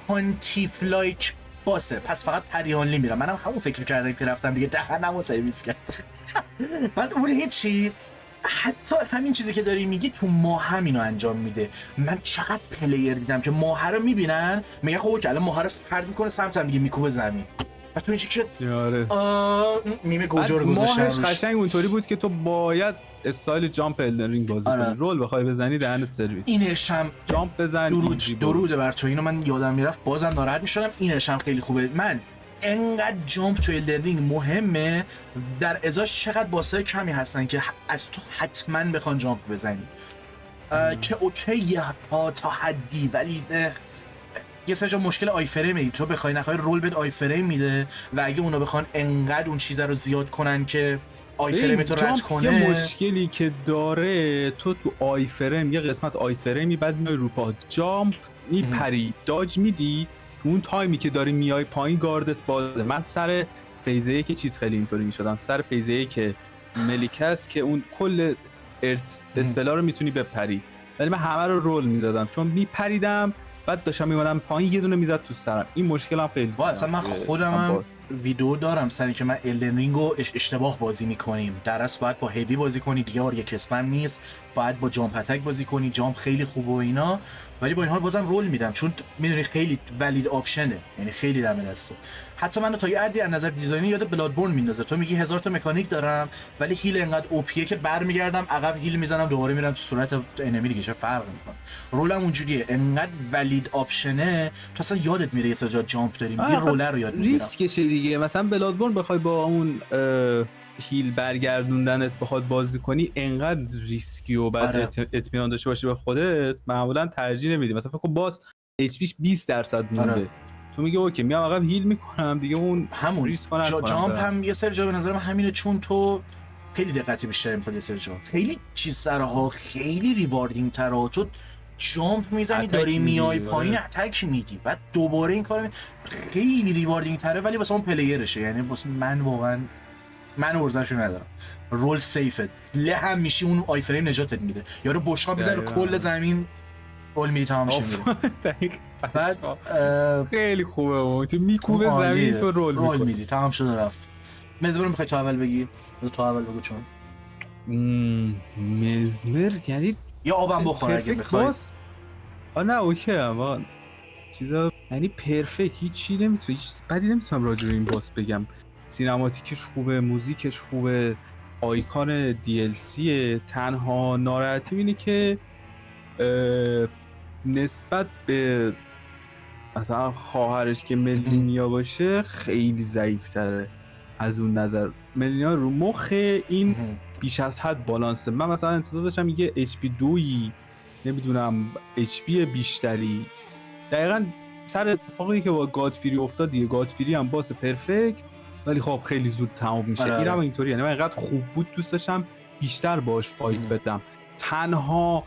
A: پانتیف لایک باسه، پس فقط پریانلی میرم. منم همون فکر کردم که رفتم دیگه دهنمو سرویس کرد. من اون هیچی، حتی همین چیزی که داری میگی تو ماه همینو انجام میده. من چقدر پلیر دیدم که ماه رو میبینن میگه خب که الان ماه رو پرت میکنه سمتم دیگه میکوبه زمین، و تو اینجوری که میمه گوجه رو گذاشتن.
B: ماهش قشنگ اونطوری بود که تو باید استایل جامپ الدن رینگ بازی کنی. رول بخوای بزنی دهنت سرویس.
A: اینش هم
B: جامپ بزن.
A: درود بر تو. اینو من یادم میرفت بازم ناراحت میشدم. اینش هم خیلی خوبه. من انقدر جامپ توی الدرینگ مهمه، در ازاش چقدر باسای کمی هستن که از تو حتما بخوان جامپ بزنی. که اوکیه تا حدی، ولی یه سر جا مشکل آی فریم تو بخوای نخوای رول بد آی فریم میده، و اگه اونا بخوان انقدر اون چیزا رو زیاد کنن که آی فریم تو رد کنه.
B: یه مشکلی که داره تو آی فریم یه قسمت آی فریمی بعد میای رو پا جامپ میپری داج میدی، تو اون تایمی که داری میای پایین گاردت بازه. من سر فیزه که چیز خیلی اینطوری میشدم، سر فیزه که ملیک است که اون کل اسپلا رو میتونی بپری، ولی من همه رو رول میزدم چون میپریدم بعد داشتم میمادم پایین یه دونه میزد تو سرم. این مشکلم خیلی
A: اصلا من خودم ویدیو دارم سر که من الدن رینگ رو اشتباه بازی میکنیم. در اصل باید با هیوی بازی کنی دیگه، یک اسپم نیست، باید با جامپ اتک بازی کنی، جامپ خیلی خوبه و اینا، ولی با این حال بازم رول میدم چون میدونی خیلی ولید آپشنه، یعنی خیلی دم دسته. حتی منو تا یه حدی از نظر دیزاینی یاد بلادبورن میندازه. تو میگی 1000 تا مکانیک دارم ولی هیل انقدر اوپیه که برمیگردم عقب هیل میزنم دوباره میرم تو صورت انمی دیگه، چه فرق میکنه. رولم اونجوریه، انقدر ولید آپشنه تو اصلا یادت میره یه سر جا جامپ داریم، یه رولر رو یاد میگیرم.
B: ریسکشه دیگه. مثلا بلادبورن بخوای با اون هیل برگردوندنت بخواد بازی کنی انقدر ریسکی و بعد اطمینان داشته باشی به خودت، معمولا ترجیح نمیدی. مثلا فکر کن باز اچ پیش 20% مونده، تو میگه اوکی میام عقب هیل میکنم دیگه، اون
A: همون
B: ریسک کنم.
A: جامپ هم یه سری جا به نظرم همینه، چون تو خیلی دقت بیشتری میخواد یه سری جا، خیلی چیز سرها خیلی ریواردینگ تره. تو جامپ میزنی
B: اتک
A: داری
B: میدی،
A: میای پایین
B: آره.
A: اتک میدی بعد دوباره این کارو خیلی ریواردینگ تره، ولی واسه اون پلیرشه. یعنی واسه من واقعا من ارزشو ندارم. رول سیفه، له هم میشی اون آی فریم نجاتت میده، یارو بشقاب میزنه رو
B: دقیقاً.
A: کل زمین رول میری تمام میشه میره.
B: دقیق.
A: بعد
B: خیلی خوبه اون تو میکوبه
A: عالیه.
B: زمین تو رول میکنی.
A: میدی تمام شده رفت. مزمر میخوای تو اول بگی؟ بذار تو اول بگو. چون
B: مزمر یعنی
A: یا آبم بخور اگه
B: پرفکت
A: بخوای.
B: باس. نه اوکی اما چیزا یعنی پرفکت هیچی نمیتونه هیچ بدی نمیتونم راجع به این باس بگم. سینماتیکش خوبه، موزیکش خوبه، آیکان DLC. تنها ناراحتی اینه که نسبت به مثلا خواهرش که ملینیا باشه خیلی ضعیف تره. از اون نظر ملینیا رو مخ این بیش از حد بالانسه. من مثلا انتظار داشتم یه HP 2ی نمیدونم HP بیشتری. دقیقا سر اتفاقی که با گادفری افتاد دیگه. گادفری هم باس پرفکت ولی خب خیلی زود تمام میشه. این هم اینطوری، یعنی من اینقدر خوب بود دوست داشتم بیشتر باش فایت بدم. تنها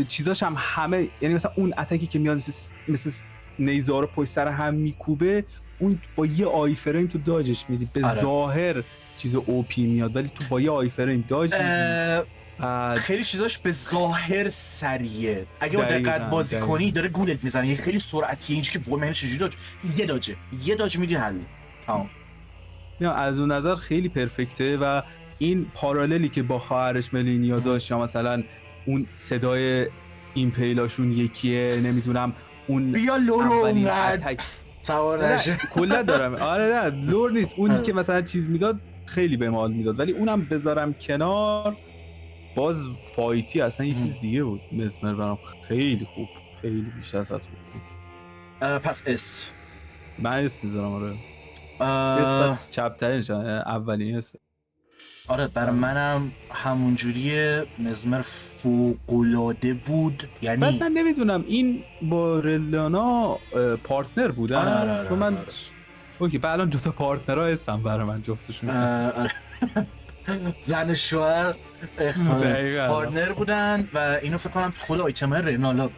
B: چیزاش هم همه، یعنی مثلا اون اتکی که میاد مثل نیزارو پشت سر هم میکوبه، اون با یه آی فریم تو داجش میدی. به ظاهر چیز اوپی میاد ولی تو با یه آی فریم داج میدی.
A: خیلی چیزاش به ظاهر سریعه. اگه با دقت بازی کنی داره گولت میزنه. یه خیلی سرعتیه اینجا که وای من چجوری داج یه داج میدی حل. تمام.
B: از اون نظر خیلی پرفکته. و این پاراللی که با خواهرش ملینیا داشت، یا مثلا اون صدای ایمپیلاشون یکیه، نمیدونم اون
A: بیا لورو اونقدر سوار نشه
B: کلا دارم. آره نه لور نیست اونی که مثلا چیز میداد خیلی به مال میداد، ولی اونم بذارم کنار باز فایتی اصلا یه چیز دیگه بود. مزمر برام خیلی خوب، خیلی بیش از حد خوب بود.
A: پس اس
B: من اس میذارم. آره اسمت چپترینش اولین اس.
A: آره برای منم همونجوریه. مزمر فوق‌العاده بود. یعنی
B: بعد من نمیدونم این با رلانا پارتنر بودن.
A: آره
B: چون من اوکی بعد الان دوتا پارتنرها هستن برای من جفتشون.
A: آره زن شوهر پارتنر بودن و اینو فکر کنم تو خود آیتمای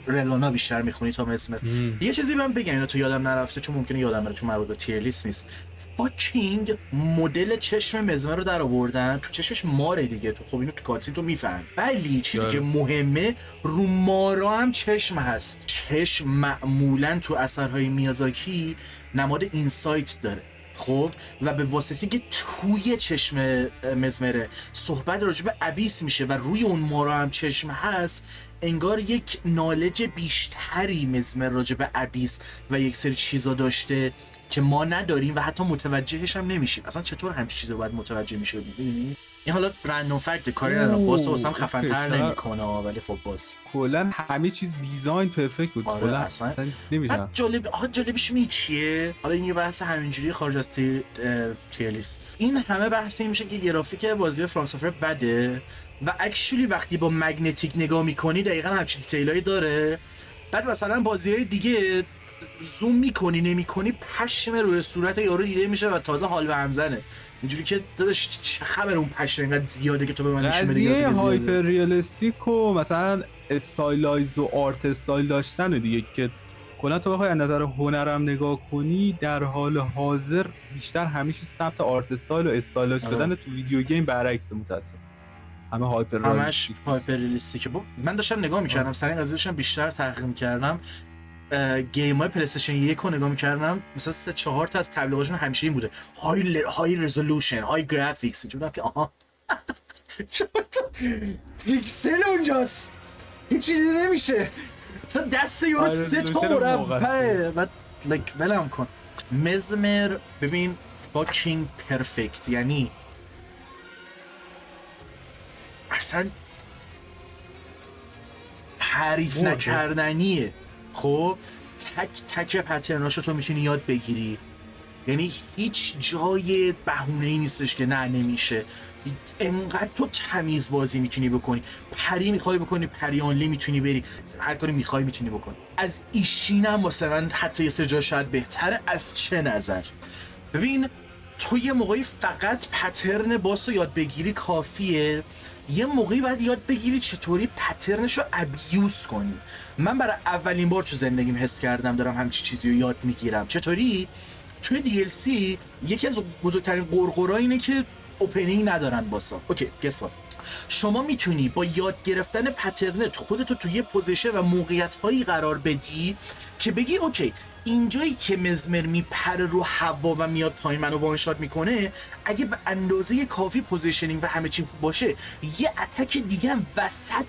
A: رلانا بیشتر میخونی تا مزمر. یه چیزی من بگم اینو تو یادم نرفته چون ممکنه یادم بره چون مربوط به تیر لیست نیست. فاکینگ مدل چشم مزمر رو در آوردن تو چشمش ماره دیگه. تو خب اینو تو کاتسین تو میفهم، ولی چیزی که مهمه رو مارا هم چشم هست. چشم معمولا تو اثرهای میازاکی نماد اینسایت داره. خب و به واسطه که توی چشم مزمره صحبت راجع به ابیس میشه و روی اون مارا هم چشم هست، انگار یک نالج بیشتری مزمر راجع به ابیس و یک سری چیزا داشته که ما نداریم و حتی متوجهش هم نمیشیم. اصلا چطور همچین چیزا باید متوجه میشه؟ ببینید این حالا رندوم فکت کاری ندارم، باز واسم خفن‌تر نمیکنه ولی خب باز
B: کلا همه چیز دیزاین پرفکت بود.
A: آره
B: کلا
A: اصلا
B: نمیدونم
A: جالبش می چیه. حالا این یه بحث همینجوری خارج از تیرلیست. این همه بحث این میشه که گرافیک بازی فرام سافر بده و اکچولی وقتی با مگنتیک نگاه میکنی دقیقاً همچین دیتیلایی داره. بعد مثلا بازی‌های دیگه زوم میکنی نمیکنی پشم روی صورت یارو دیده میشه و تازه حال به هم زنه. اینجوری که داداش چه خبر اون پشم اینقدر زیاده که تو به من نشون بدی
B: قضیه هایپر ریالیستیک و مثلا استایلایز و آرت استایل داشتن دیگه که کلا تو بخوای از نظر هنرم نگاه کنی در حال حاضر بیشتر همیشه سمت آرت استایل و استایلایز شدن تو ویدیو گیم برعکس متاسف. همه هایپر
A: ریالیستیکه. من داشتم نگاه میکردم سر این قضیه داشتم بیشتر تحقیق میکردم. گیم های پلی استیشن 1 رو نگاه می‌کردم مثلا 3-4 تا از تبلیغاتشون همیشه این بوده های رزولوشن، های گرافیکس. اینجوریه که آها پیکسل اونجاست هیچ چیزی نمیشه. مثلا دست یارو 3 تا مربعه بعد لایک ولم کن. مزمر ببین فاکینگ پرفکت، یعنی اصلا تعریف نکردنیه. خب تک تک پترناشو تو میتونی یاد بگیری، یعنی هیچ جای بهونه‌ای نیستش که نه نمیشه. انقدر تو تمیز بازی میتونی بکنی. پری میخوای بکنی پری آنلی میتونی بری، هر کاری میخوای میتونی بکنی. از ایشین هم واسه من حتی یه سه جا شاید بهتره. از چه نظر؟ ببین تو یه موقعی فقط پترن باس رو یاد بگیری کافیه، یه موقعی باید یاد بگیری چطوری پترنش رو ابیوز کنی. من برای اولین بار تو زندگیم حس کردم دارم همچین چیزی رو یاد میگیرم. چطوری؟ توی DLC یکی از بزرگترین قرقرا اینه که اوپنینگ ندارن باسا. اوکی گس وات، شما میتونی با یاد گرفتن پترنت خودتو توی یه پوزیشن و موقعیت هایی قرار بدی که بگی اوکی اینجایی که مزمر میپره رو هوا و میاد پایین منو وان شات میکنه، اگه به اندازه کافی پوزیشنینگ و همه چی خوب باشه یه اتک دیگه هم وسط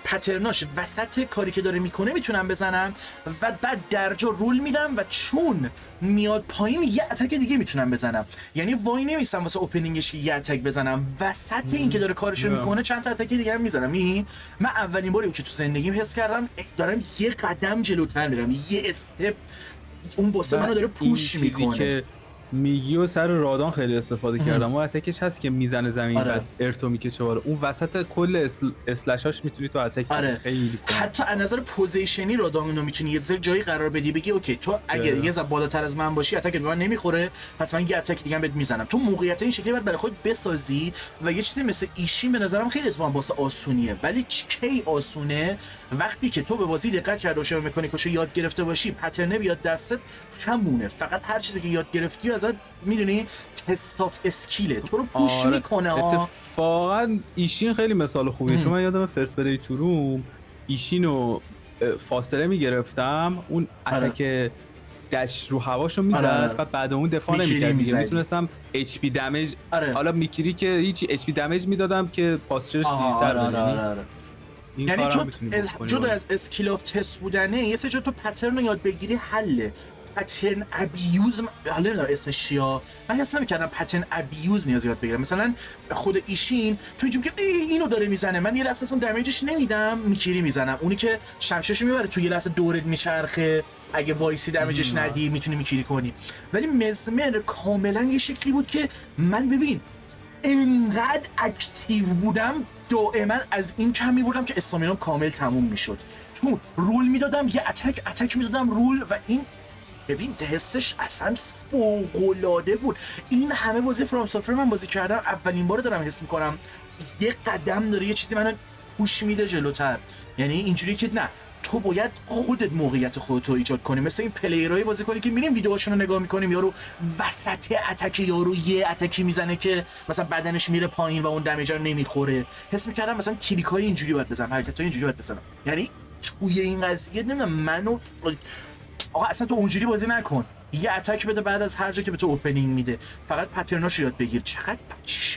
A: پترناش، وسط کاری که داره میکنه میتونم بزنم و بعد درجا رول میدم و چون میاد پایین یه اتک دیگه میتونم بزنم. یعنی وای نمیسم واسه اوپنینگش که یه اتک بزنم، وسط این که داره کارشو میکنه چند تا اتک دیگه هم میزنم. من اولین باری که تو زندگیم حس کردم دارم یه قدم جلوتر میرم، یه استپ اون باسه منو داره پوش میکنه.
B: که میگی و سر رادان خیلی استفاده کردم. اون اتکش هست که میزنه زمین
A: آره.
B: بعد ارتو میکشه بالا، اون وسط کل اسلشاش میتونی تو اتک
A: آره.
B: خیلی کنی.
A: حتی از نظر پوزیشنی رادان رو میتونی یه ذره جایی قرار بدی، بگی اوکی تو اگه یه ذره بالاتر از من باشی اتک به من نمیخوره، پس من یه اتک دیگه هم بهت میزنم. تو موقعیت این شکلی برای خودت بسازی و یه چیزی مثل ایشین به نظرم خیلی اتفاقا واسه آسونیه. ولی کی آسونه؟ وقتی که تو به بازی دقت کرده باشی و مکانیکاشو یاد گرفته باشی، پترن بیاد دستت، همونه. فقط هر چیزی که یاد گرفتی ازت میدونی تست آف اسکیله، تو رو پوش میکنه.
B: اتفاقا ایشین خیلی مثال خوبیه، چون من یادم فرست پلی تو روم ایشین رو فاصله میگرفتم، اون اتک دش رو هواشو میزد و بعد اون دفاع نمیکرد، میتونستم اچ پی دمیج حالا میکری که هیچ اچ پی دمیج میدادم که پاسچرش دیرتر بره.
A: یعنی تو جدا از اسکیل آف تست بودنه یه سه جا تو پترن رو یاد بگیری حله. پترن ابیوز حالا نمیدونم اسمش چیه، من اصلا نمی‌کردم پترن ابیوز نیاز یاد بگیرم. مثلا خود ایشین تو اینجوری که اینو داره میزنه، من یه لحظه اصلا دمیجش نمیدم، میکری میزنم. اونی که شمشیرشو میبره تو یه لحظه دورت میچرخه، اگه وایسی دمیجش ندی میتونی میکری کنی. ولی مزمر کاملا یه شکلی بود که من ببین اینقدر اکتیو بودم، دائما از این کم می‌بردم که استامینام کامل تموم میشد. چون رول میدادم یه اتک میدادم رول و این ببین حسش اصلا فوق‌العاده بود. این همه بازی فرام سافر من بازی کردم، اولین بار دارم حس میکنم یه قدم داره، یه چیزی منو پوش میده جلوتر. یعنی اینجوری که نه تو باید خودت موقعیت خودت رو ایجاد کنی، مثل این پلیرهای بازی کنی که میریم ویدیوهاشون رو نگاه میکنیم یارو وسط اتک یارو یه اتکی میزنه که مثلا بدنش میره پایین و اون دمیج رو نمیخوره. حس میکردم مثلا کلیکای اینجوری باید بزنم، حرکتای اینجوری باید بزنم. یعنی توی این قضیه نمیدونم منو آقا اصلا تو اونجوری بازی نکن، یه اتک بده بعد از هر جا که به تو اوپنینگ میده، فقط پترناشو یاد بگیر. چقدر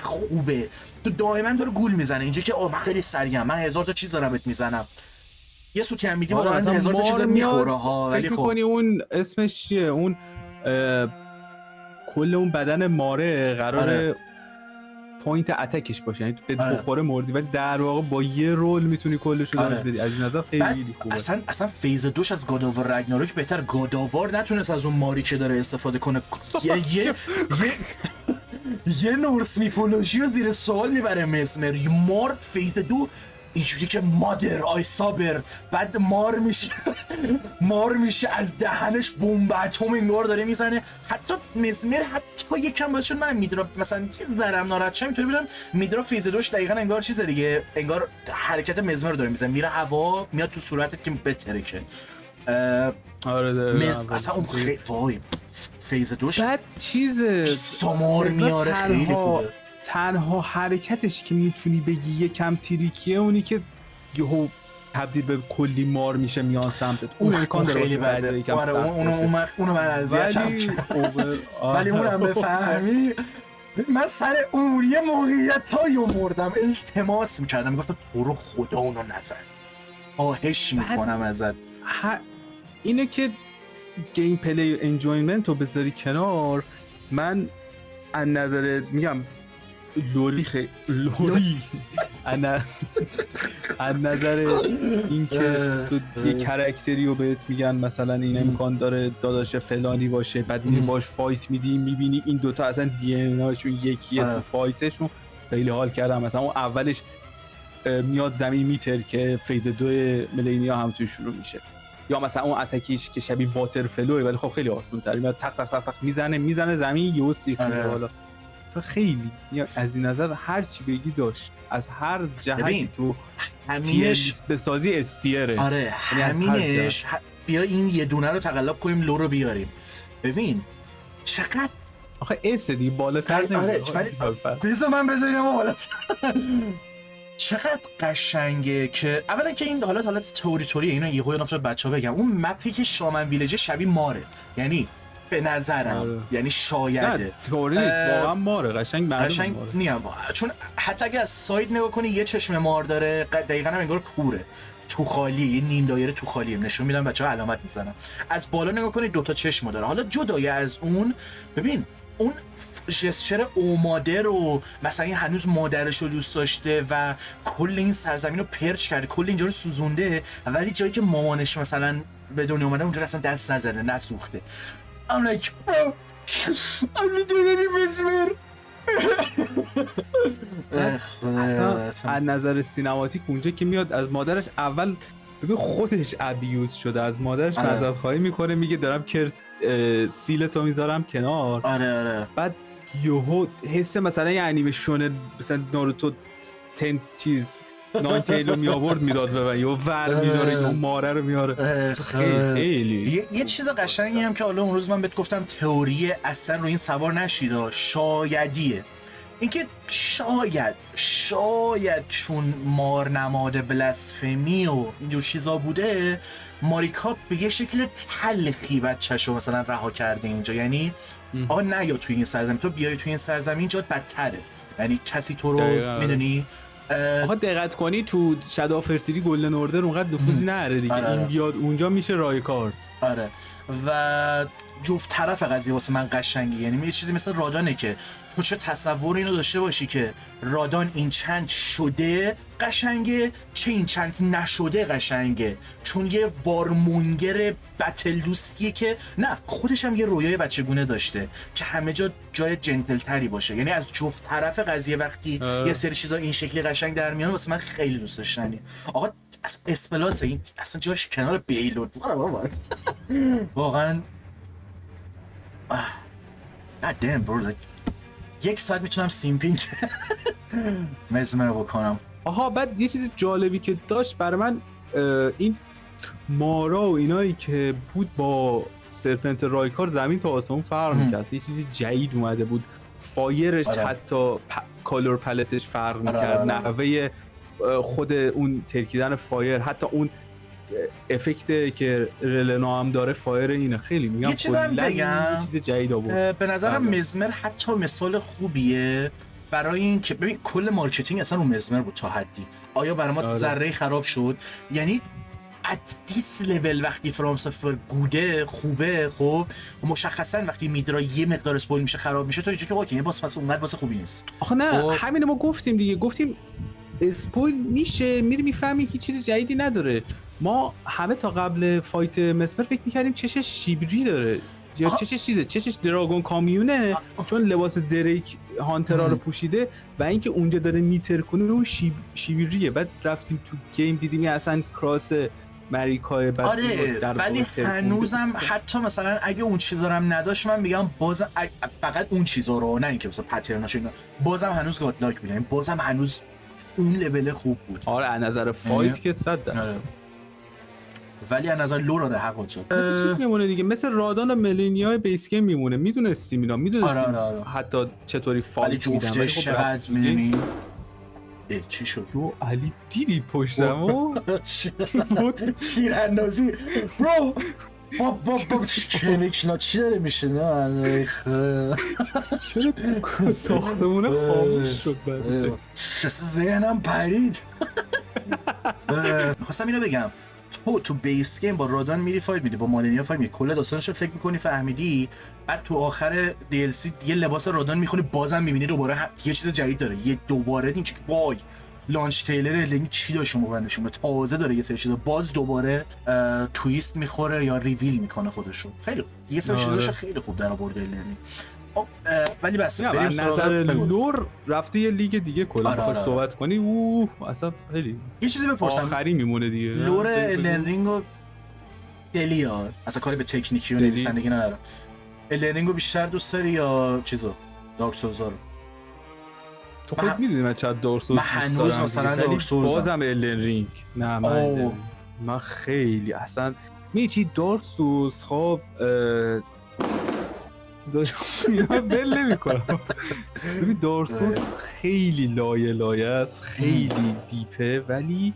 A: خوبه، تو دائما داره گول میزنه اینجوری که من خیلی سریعم، من 1000 تا چیز دارم بهت میزنم. یه سوتی هم میدیم واقعا 1000 تا چیز میخوره ها. ولی
B: فکر می‌کنی اون اسمش چیه؟ اون کل اون بدن ماره قراره پوینت اتکش باشه، یعنی به بخوره مردی، ولی در واقع با یه رول میتونی کلش رو دامج بدی. از این نظر خیلی خوبه.
A: اصلا فیز 2 از گاد آور رگناروک بهتر. گاد آور نتونست از اون ماری که داره استفاده کنه یه نورس میفولوژی رو زیر سوال میبره مزمر. مار فیز 2 اینجوری که مادر آی سابر، بعد مار میشه از دهنش بمب اتم انگار داره میزنه. حتی مزمر حتی یکم باشه من میدرا مثلا یه ذرم ناراحت شم اینطوری بودم میدرا فیز 2 دقیقاً انگار چیز دیگه، انگار حرکت مزمر رو داره میزنه، میره هوا میاد تو صورتت که بترکه.
B: آره
A: اصلا اون خیلی وای فیز 2
B: بعد چیز
A: سامار میاره خیلی خوبه.
B: تنها حرکتش که میتونی بگی یکم تریکیه اونی که یهو تبدیل به کلی مار میشه میان سمتت. اون امکان داره
A: خیلی بده. آره اونو من اذیتم ولی اونم بفهمی. من سر اون یه موقعیتایی مردم، التماس میکردم میگفتم تو رو خدا اونو نزن، خواهش میکنم ازت.
B: اینه که گیم پلی انجویمنت رو بذاری کنار، من از نظر میگم لوری از نظر این که تو یه کرکتری رو بهت میگن مثلا این امکان داره داداش فلانی باشه، بعد میری باش فایت میدی میبینی این دوتا اصلا دی ان هاشون یکیه تو فایتشون. خیلی حال کردم. مثلا اون اولش میاد زمین میتر که فیز 2 ملینیا هم توی شروع میشه، یا مثلا اون اتکیش که شبیه واتر فلوه ولی خب خیلی آسان تر میاد، تق تق تق تق میزنه زمین یهو سیخ میره بالا. مثلا خیلی از این نظر هر چی بگی داشت، از هر جهتی تو
A: همینش
B: بسازی استیره.
A: آره همینش بیا این یه دونه رو تقلب کنیم لو رو بیاریم. ببین چقدر
B: آخه دیگه بالاتر
A: نمیره. بذار من بذاریم بالاتر. چقدر قشنگه که اولا که این حالت تئوریه، اینو یهو نفتاد بچه‌ها بگم، اون مپی که شامن ویلج شبیه ماره، یعنی به نظرم یعنی شایده
B: تئوری نیست واقعا ماره، قشنگ
A: نیم، چون حتی اگه از ساید نگاه کنی یه چشم مار داره، دقیقاً هم انگار کوره تو خالی، یه نیم دایره تو خالیه، نشون میدم بچه‌ها علامت میزنم. از بالا نگاه کنی دوتا چشم داره. حالا جدای از اون ببین اون جسچر اوماده رو مثلا این هنوز مادرش رو دوست داشته و کل این سرزمین رو پرچ کرده، کل اینجا رو سوزونده، ولی جایی که مامانش مثلا به دنیا اومده اونجا اصلا دست نزده، نسوخته. I'm like bro I'm literally mesmer.
B: اصلا از نظر سینماتیک اونجا که میاد از مادرش اول ببین خودش ابیوز شده، از مادرش معذرت خواهی میکنه، میگه دارم سیل تو میذارم کنار.
A: آره
B: بعد یهو حس مثلا یه انیمه شونه مثلا ناروتو ناین تیلو می آورد میداد به من، یهو ور میداره اون ماره رو میاره. خیلی
A: یه چیز قشنگی هم که حالا اون روز من بهت گفتم تئوری اصلا رو این سوار نشید، شایدیه. اینکه شاید چون مار نماد بلاسفمی و اینجور چیزا بوده، ماریکا به یه شکل تلخی بچه‌شو مثلا رها کرده اینجا. یعنی آقا نیا توی این سرزمین، تو بیای توی این سرزمین جات بدتره، یعنی کسی تو رو میدونی.
B: آقا دقت کنی تو شادو فرتیری گلدن اوردر اونقدر نفوذی نره دیگه. این بیاد اونجا میشه رایکار.
A: آره و جفت طرف قضیه واسه من قشنگی، یعنی یه چیزی مثل رادانه که تو چه تصور اینو داشته باشی که رادان این چند شده قشنگه، چه این چند نشده قشنگه، چون یه وارمونگر بتل دوستیه که نه خودش هم یه رویای بچگونه داشته که همه جا جای جنتل تری باشه. یعنی از جفت طرف قضیه وقتی یه سری چیزا این شکلی قشنگ در میاد واسه من خیلی دوست داشتنی. آقا اسپلاس این اصلا جاش کنار بیلود واقعا God damn bro, like یک ساعت میتونم سیمپینگ مزمر بکنم.
B: آها بعد یه چیز جالبی که داشت برای من این مارا و اینایی که بود با سرپنت رایکار زمین تا آسمون فرق میکرد، یه چیزی جدید اومده بود، فایرش حتی کالور پلتش فرق میکرد، نحوه خود اون ترکیدن فایر، حتی اون افکت که رلنا هم داره فایر اینه خیلی میگم
A: یه چیزم بگم
B: یه چیز جدید آورد.
A: به نظرم مزمر حتی مثال خوبیه برای این که ببین کل مارکتینگ اصلا رو مزمر بود تا حدی. آیا برای ما ذره خراب شد؟ یعنی at this level وقتی فرام سوفت‌ور گوده خوبه، خب مشخصا وقتی میدرا یه مقدار اسپویل میشه خراب میشه تو اینجا که اوکی باز پس اونقدر واسه خوبی نیست.
B: آخه نه همین ما گفتیم دیگه، گفتیم اسپویل میشه میری میفهمی که چیز جدیدی نداره. ما همه تا قبل فایت مسمر فکر میکردیم چشش شیبری داره یا چشش دراگون کامیونه چون لباس دریک هانترها رو پوشیده و اینکه اونجا داره میتر کنه اون شیبریه. بعد رفتیم تو گیم دیدیم اصلا کراس مریکای بعد
A: ولی هنوزم حتی مثلا اگه اون چیزا رو هم نداشت من میگم بازم فقط اون چیزا رو نه اینکه مثلا پترناش اینا بازم هنوز گاتلاک بود، یعنی بازم هنوز اون لول خوب بود.
B: آره از نظر فایت که 100%.
A: ولی از نظر لور آره حق شد.
B: مثل چیز میمونه دیگه، مثل رادان و ملینیای بیس گیم میمونه. میدونستیم اینا، میدونستیم حتی چطوری فایت میدن.
A: ولی جفتش چقدر میدونی چی شد؟
B: یو علی دیدی پشتمو
A: شیراندازی برو بابا کنیکشنا چی داره میشه نه
B: چرا تو ساختمونه خاموش شد بعد
A: ذهنم پرید. خواستم اینو بگم تو بیس گیم با رادان میری فایت میدی، با مالینیا فایت میدی، کل داستانشو فکر میکنی فهمیدی، بعد تو آخر DLC یه لباس رادان میخونی بازم میبینی دوباره یه چیز جدید داره، یه دوباره این وای لانچ تریلر لینک چی داشت موندشون تازه داره یه سری چیزا باز دوباره تویست میخوره یا ریویل میکنه خودشو. خیلی یه سری چیزاش خیلی خوب در آورده لرنینگ. ولی بس بریم
B: نظر لور رفته یه لیگ دیگه کلا بخوای صحبت کنی اصلا خیلی
A: یه چیزی بپرسم
B: آخری میمونه دیگه.
A: لور لرنینگو دلیار اصلا کاری به تکنیکی و
B: دلی.
A: نویسندگی ندارم. الدرینگو بیشتر دوست داری یا چیزو دارک سولز رو؟
B: تو خود میدونی من چقدر دارک سولز
A: من هنوز مثلا دارک سولز
B: بازم الدن رینگ. نه من من خیلی اصلا میچی دارک سولز خب من بل نمی‌کنم. ببین دارک سولز خیلی لایه است، خیلی دیپه، ولی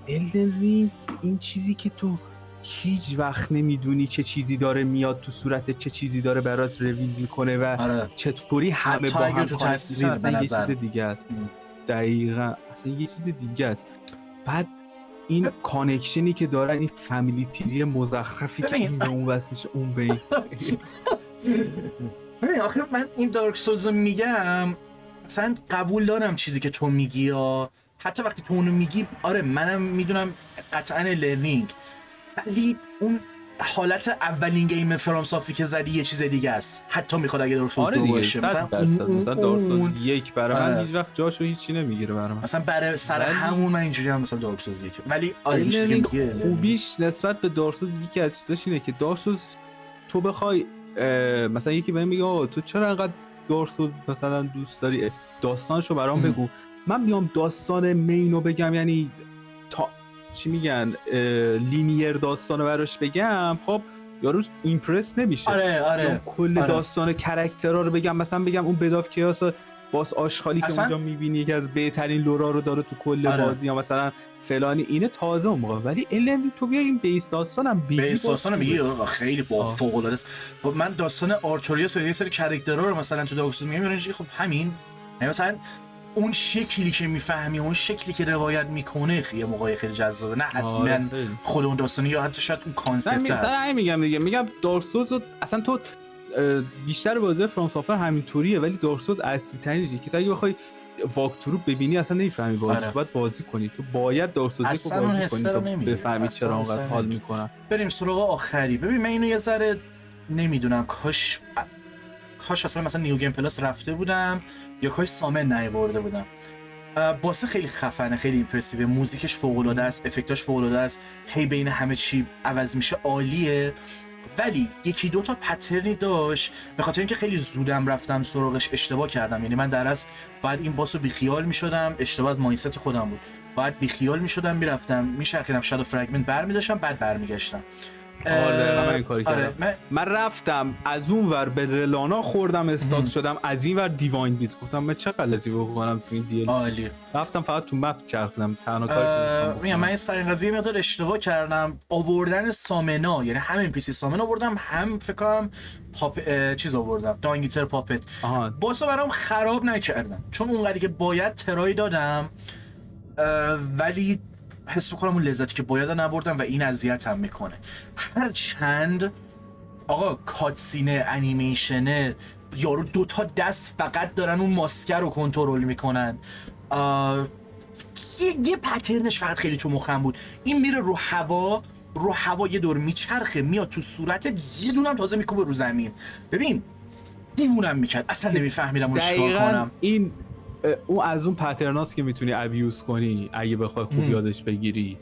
B: الدن رینگ این چیزی که تو هیچ وقت نمیدونی چه چیزی داره میاد تو صورتت، چه چیزی داره برات رویل میکنه و
A: آره.
B: چطوری همه
A: حتی
B: با
A: اگه
B: هم
A: تو
B: کانکت
A: تصویر
B: میشن. اصلا
A: به
B: یه
A: نظر.
B: چیز دیگه است. دقیقاً اصلا یه چیز دیگه است. بعد این کانکشنی که دارن، این فامیلی تری مزخرفی که این به اون وصل میشه اون به این.
A: ببین آخه من این دارک سولز رو میگم اصلا قبول دارم چیزی که تو میگی، یا حتی وقتی تو اونو میگی آره منم میدونم قطعا لرنینگ، ولی اون حالت اولین گیم فرانسافی که زدی یه چیز دیگه است. حتی میخواد اگه دارک سولز
B: آره
A: دو
B: دیگه
A: باشه
B: 100%.
A: مثلا
B: مثلا دارک سولز یک برای من
A: آره.
B: هیچ وقت جاشو هیچی نمیگیره برای من.
A: مثلا برای سر
B: ولی-
A: همون من اینجوری هم مثلا دارک سولز یک، ولی آره این چیزی که
B: الدن
A: میگی
B: رینگ خوبیش نسبت به دارک سولز یکی از چیزاش اینه که دارک سولز تو بخوای مثلا یکی بهم میگه آقا تو چرا انقدر دارک سولز مثلا دوست داری، داستانشو برام بگو. من میام داستان مینو بگم، یعنی تا چی میگن لینیر داستانو براش بگم، خب یارو ایمپرس نمیشه.
A: آره
B: کل
A: آره.
B: داستان کاراکترها رو بگم، مثلا بگم اون بداف کیاس باس آشغالی که
A: اصلا...
B: اونجا میبینی یکی از بهترین لورا رو داره تو کل
A: آره.
B: بازی، یا مثلا فلانی اینه تازه اون موقع. ولی الن تو بیا این بیس داستانم بگی،
A: بیس داستانم میگی خیلی فوق العاده است. من داستان آرتوریوس و یه سری کاراکترها رو مثلا تو دارک سولز میگم، خب همین مثلا اون شکلی که میفهمی، اون شکلی که روایت میکنه یه موقعی خیلی جذابه. نه حتما خود اون داستانی یا حتی شاید اون کانسپت.
B: مثلا میگم دیگه، میگم دارک سولز اصلا تو بیشتر بازی فرام سافر همینطوریه، ولی دارک سولز اصلی ترینه که تو اگه بخوای واکتورو ببینی اصلا نمیفهمی بازی. تو باید بازی کنی، تو باید دارک سولز رو بازی کنی تا بفهمی چرا اونقدر حال میکنن.
A: بریم سراغ آخری. ببین من اینو یه ذره نمیدونم، کاش اصلا مثلا نیو گیم پلاس رفته بودم یا کاش سامن نیاورده بودم. باسه خیلی خفنه، خیلی ایمپرسیو، موزیکش فوق العاده است، افکتاش فوق العاده است، هی بین همه چی عوض میشه، عالیه. ولی یکی دو تا پترنی داشت، به خاطر اینکه خیلی زودم رفتم سراغش اشتباه کردم. یعنی من در اصل بعد این باسو بیخیال میشدم، اشتباه از مایندست خودم بود، بعد بیخیال میشدم میرفتم میشخیدم شادو فرگمنت برمی‌داشتم بعد برمیگشتم.
B: من این کاری کردم. من رفتم از اون ور به رلانا خوردم، استاک شدم، از این ور دیواین بیت گفتم من چه غلطی بکنم تو این دی ال سی. رفتم فقط تو مپ چرخیدم، تنها کاری که
A: من این سر این قضیه مقدار اشتباه کردم. آوردن سامنا، یعنی هم NPC سامنا آوردم، هم فکر کنم چیز آوردم داینگیتر پاپت. باسو برام خراب نکردم چون اونقدری که باید ترای دادم، ولی حس می‌کنم اون لذتی که باید نبردم و این اذیتم میکنه. هر چند آقا کاتسینه، انیمیشنه، یارو دوتا دست فقط دارن اون ماسکر رو کنترل میکنن، یه پترنش فقط خیلی تو مخم بود. این میره رو هوا یه دور میچرخه میاد تو صورتت، یه دونم تازه میکوبه رو زمین. ببین دیوونم میکرد، اصلا نمیفهمیدم اون چیکار کنم.
B: این اون از اون پترناست که میتونی ابیوز کنی اگه بخوای خوب یادش بگیری،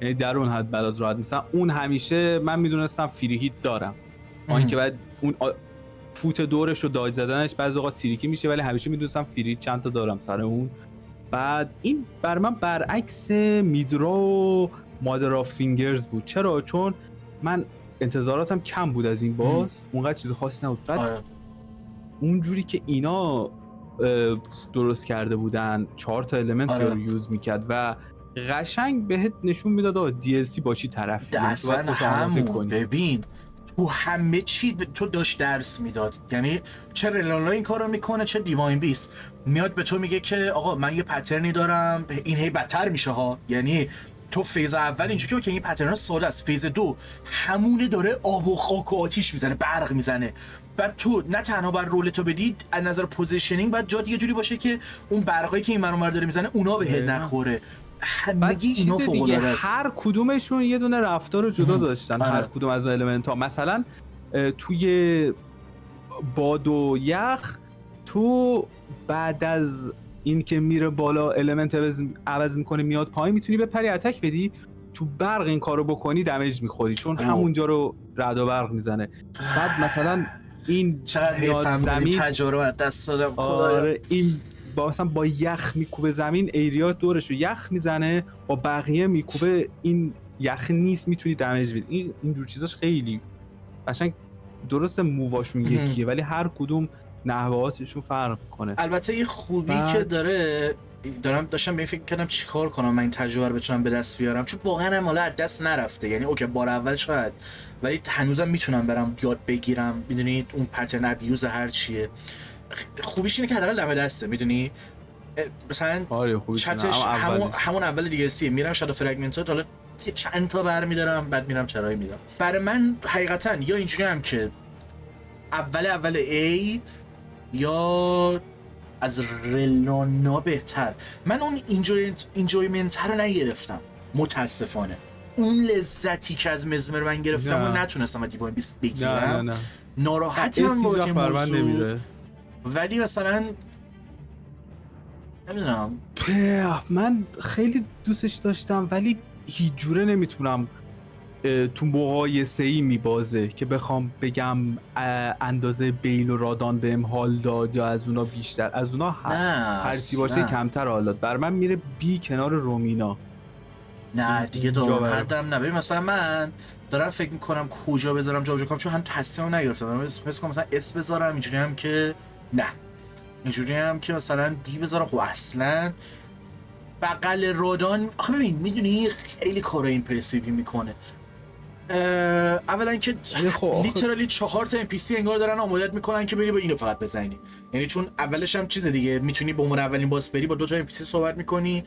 B: یعنی در اون حد بلد راحت. مثلا اون همیشه من میدونستم فری هیت دارم، با اینکه بعد اون فوت دورش رو داج زدنش بعضی اوقات تریکی میشه، ولی همیشه میدونستم فری چند تا دارم سر اون. بعد این بر من برعکس میدرا و مادر آف فینگرز بود. چرا؟ چون من انتظاراتم کم بود از این باس، اونقدر چیز خاصی نبود. بعد اونجوری که اینا درست کرده بودن 4 تا المنت رو یوز میکرد و قشنگ بهت نشون میداد DLC با چی طرفی.
A: اصلا همون ببین تو همه چی تو داشت درس میداد. یعنی چه رلانا این کارو میکنه، چه دیواین بیست میاد به تو میگه که آقا من یه پترنی دارم، این هی بدتر میشه ها. یعنی تو فیز اول اینجوری که این پترن ساده است، فیز 2 همونه داره آب و خاک و آتیش میزنه، برق میزنه. بعد تو نه تنها بر رولتو بدید، از نظر پوزیشنینگ بعد جا دیگه جوری باشه که اون برقایی که این منو داره میزنه اونا بهت نخوره. همگی اینا فوق العاده است.
B: هر کدومشون یه دونه رفتار جدا داشتن. هر کدوم از اون المنت ها. مثلا توی باد و یخ تو بعد از این که میره بالا المنت عوض میکنه میاد پایین، میتونی بپری اتک بدی. تو برق این کارو بکنی دمیج میخوری، چون همونجا رو رعد و برق میزنه. بعد مثلا این
A: چقدر
B: میاد
A: زمین تجربه از دست دادم.
B: آره این مثلا با یخ میکوبه زمین، ایریا دورش رو یخ میزنه، با بقیه میکوبه این یخ نیست میتونی دمیج بدی. اینجور چیزاش خیلی قشنگ درسته موواشون یکیه ولی هر کدوم نحوهاتشون فرق کنه.
A: البته یه خوبی که داشتم به این فکر کردم چیکار کنم من این تجربه رو بتونم به دست بیارم، چون واقعا هم حالا از دست نرفته. یعنی اوکی بار اول شاید، ولی هنوزم میتونم برم یاد بگیرم. میدونید اون پترن ابیوز هر چیه، خوبیش اینه که حداقل دم دسته. میدونی مثلا چتش همون اول دیگه سی میرم شادو فرگمنت، حالا چند تا برمیدارم بعد میرم چرای میدم. برای من حقیقتا یا اینجوری هم که اول A یا از رلانا بهتر. من اون اینجویمنت رو نگرفتم متاسفانه. اون لذتی که از مزمر من گرفتم و نتونستم از دیواین بیست بگیرم. ناراحتم با این موضوع. ولی مثلا نمیدونم،
B: من خیلی دوستش داشتم ولی هیچ جوره نمیتونم تو مقایسه‌ای میبازه که بخوام بگم اندازه بیل و رادان بهم حال داد یا از اونا بیشتر. از اونا هرچی باشه کمتر حال داد. بر من میره بی کنار رومینا.
A: نه دیگه دارم حدم نبیم. مثلا من دارم فکر میکنم کجا بذارم جابجا کنم، چون هم تصمیم نگرفتم. من حس کنم مثلا اس بذارم، اینجوری هم که نه، اینجوری هم که مثلا بی بذارم. خب اصلا بغل رادان آخه ببین میدونی خیلی کار ایمپرسیوی میکنه. اولا که لیترالی 4 تا NPC انگار دارن آمادت میکنن که بری با اینو فقط بزنی. یعنی چون اولش هم چیز دیگه، میتونی با اون اولین باس بری با 2 تا NPC صحبت میکنی،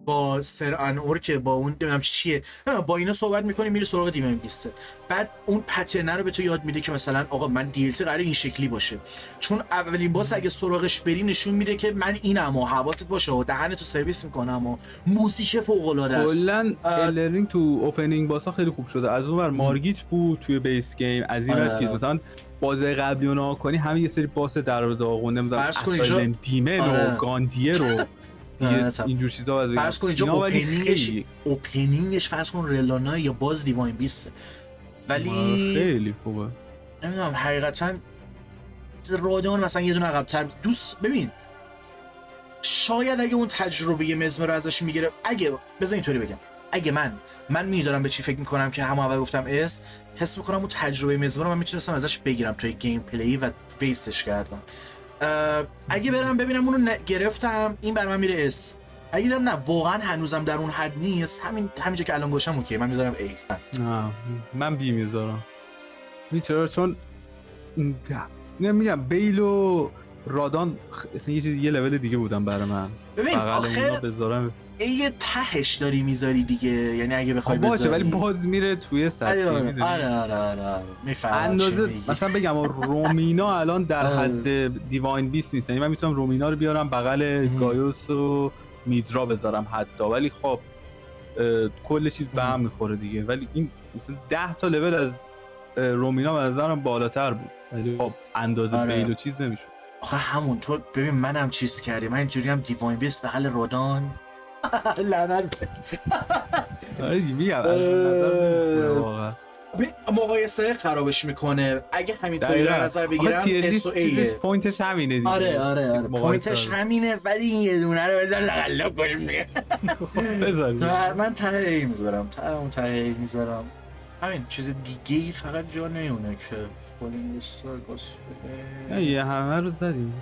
A: با سر انور که با اون نمیدونم چیه، با اینا صحبت میکنی، میری سراغ دیوین بیسته. بعد اون پترن رو به تو یاد میده که مثلا آقا من DLC قراره این شکلی باشه، چون اولین باس اگه سراغش بری نشون میده که من اینم و حواست باشه و دهنتو سرویس میکنم و موزیک فوق العاده است.
B: کلا الرینگ تو اوپنینگ باسا خیلی خوب شده. از اون ور مارگیت بود توی بیس گیم، از این ور چیز مثلا بازی قبلی اونا کنی همین یه سری باس در داغون نمیدونم اصلا دیمن و گاندیه رو دیگه اینجور چیزا باید بگم.
A: فرض کن اینجا اوپنینگش فرض کن رلانا یا باز دیواین بیست، ولی
B: خیلی خوبه.
A: نمیدونم حقیقتا رادان مثلا یه دونه عقب‌تر دوست. ببین شاید اگه اون تجربه مزمر رو ازش میگیره، اگه بذار اینطوری بگم، اگه من میدارم به چی فکر میکنم که همون اول گفتم اس، حس میکنم اون تجربه مزمر رو من میتونستم ازش بگیرم توی گیم پلی و ویستش کردم. اگه برم ببینم اونو گرفتم این بر من میره اس. اگه نه واقعا هنوزم در اون حد نیست، همینجا که الان گوشم اوکی، من میذارم ای.
B: من بی میذارم میتونه، چون نمیگم بیل و رادان اصلا یه لول دیگه بودن برای من.
A: ببین آخه
B: بذارم
A: یه تهش داری میذاری دیگه، یعنی اگه بخوای بذاری
B: باشه ولی باز میره توی سطحی.
A: آره میفهمم
B: اندازه مثلا بگم رومینا الان در حد دیواین بیست نیست. یعنی من میتونم رومینا رو بیارم بغل گایوس و میدرا بذارم حتی، ولی خب کل چیز به هم میخوره دیگه. ولی این مثلا 10 تا لول از رومینا به نظرم بالاتر بود، ولی خب اندازه بیل و چیز نمیشد.
A: آخه همون تو ببین منم چیز کردی، من اینجوری هم دیواین بیست بغل رادان لعنت
B: میگم از نظر واقعا
A: مقایسه خرابش میکنه. اگه همینطوری در نظر بگیرم اس و ای
B: پوینتش همینه دیگه.
A: آره پوینتش همینه، ولی این یه دونه رو بذار تقلب کنیم بذار. من ته ای میذارم، ته ای میذارم. همین چیز دیگه ای فقط جا نیونه که فولینگ استار گاس
B: یه همه رو زدیم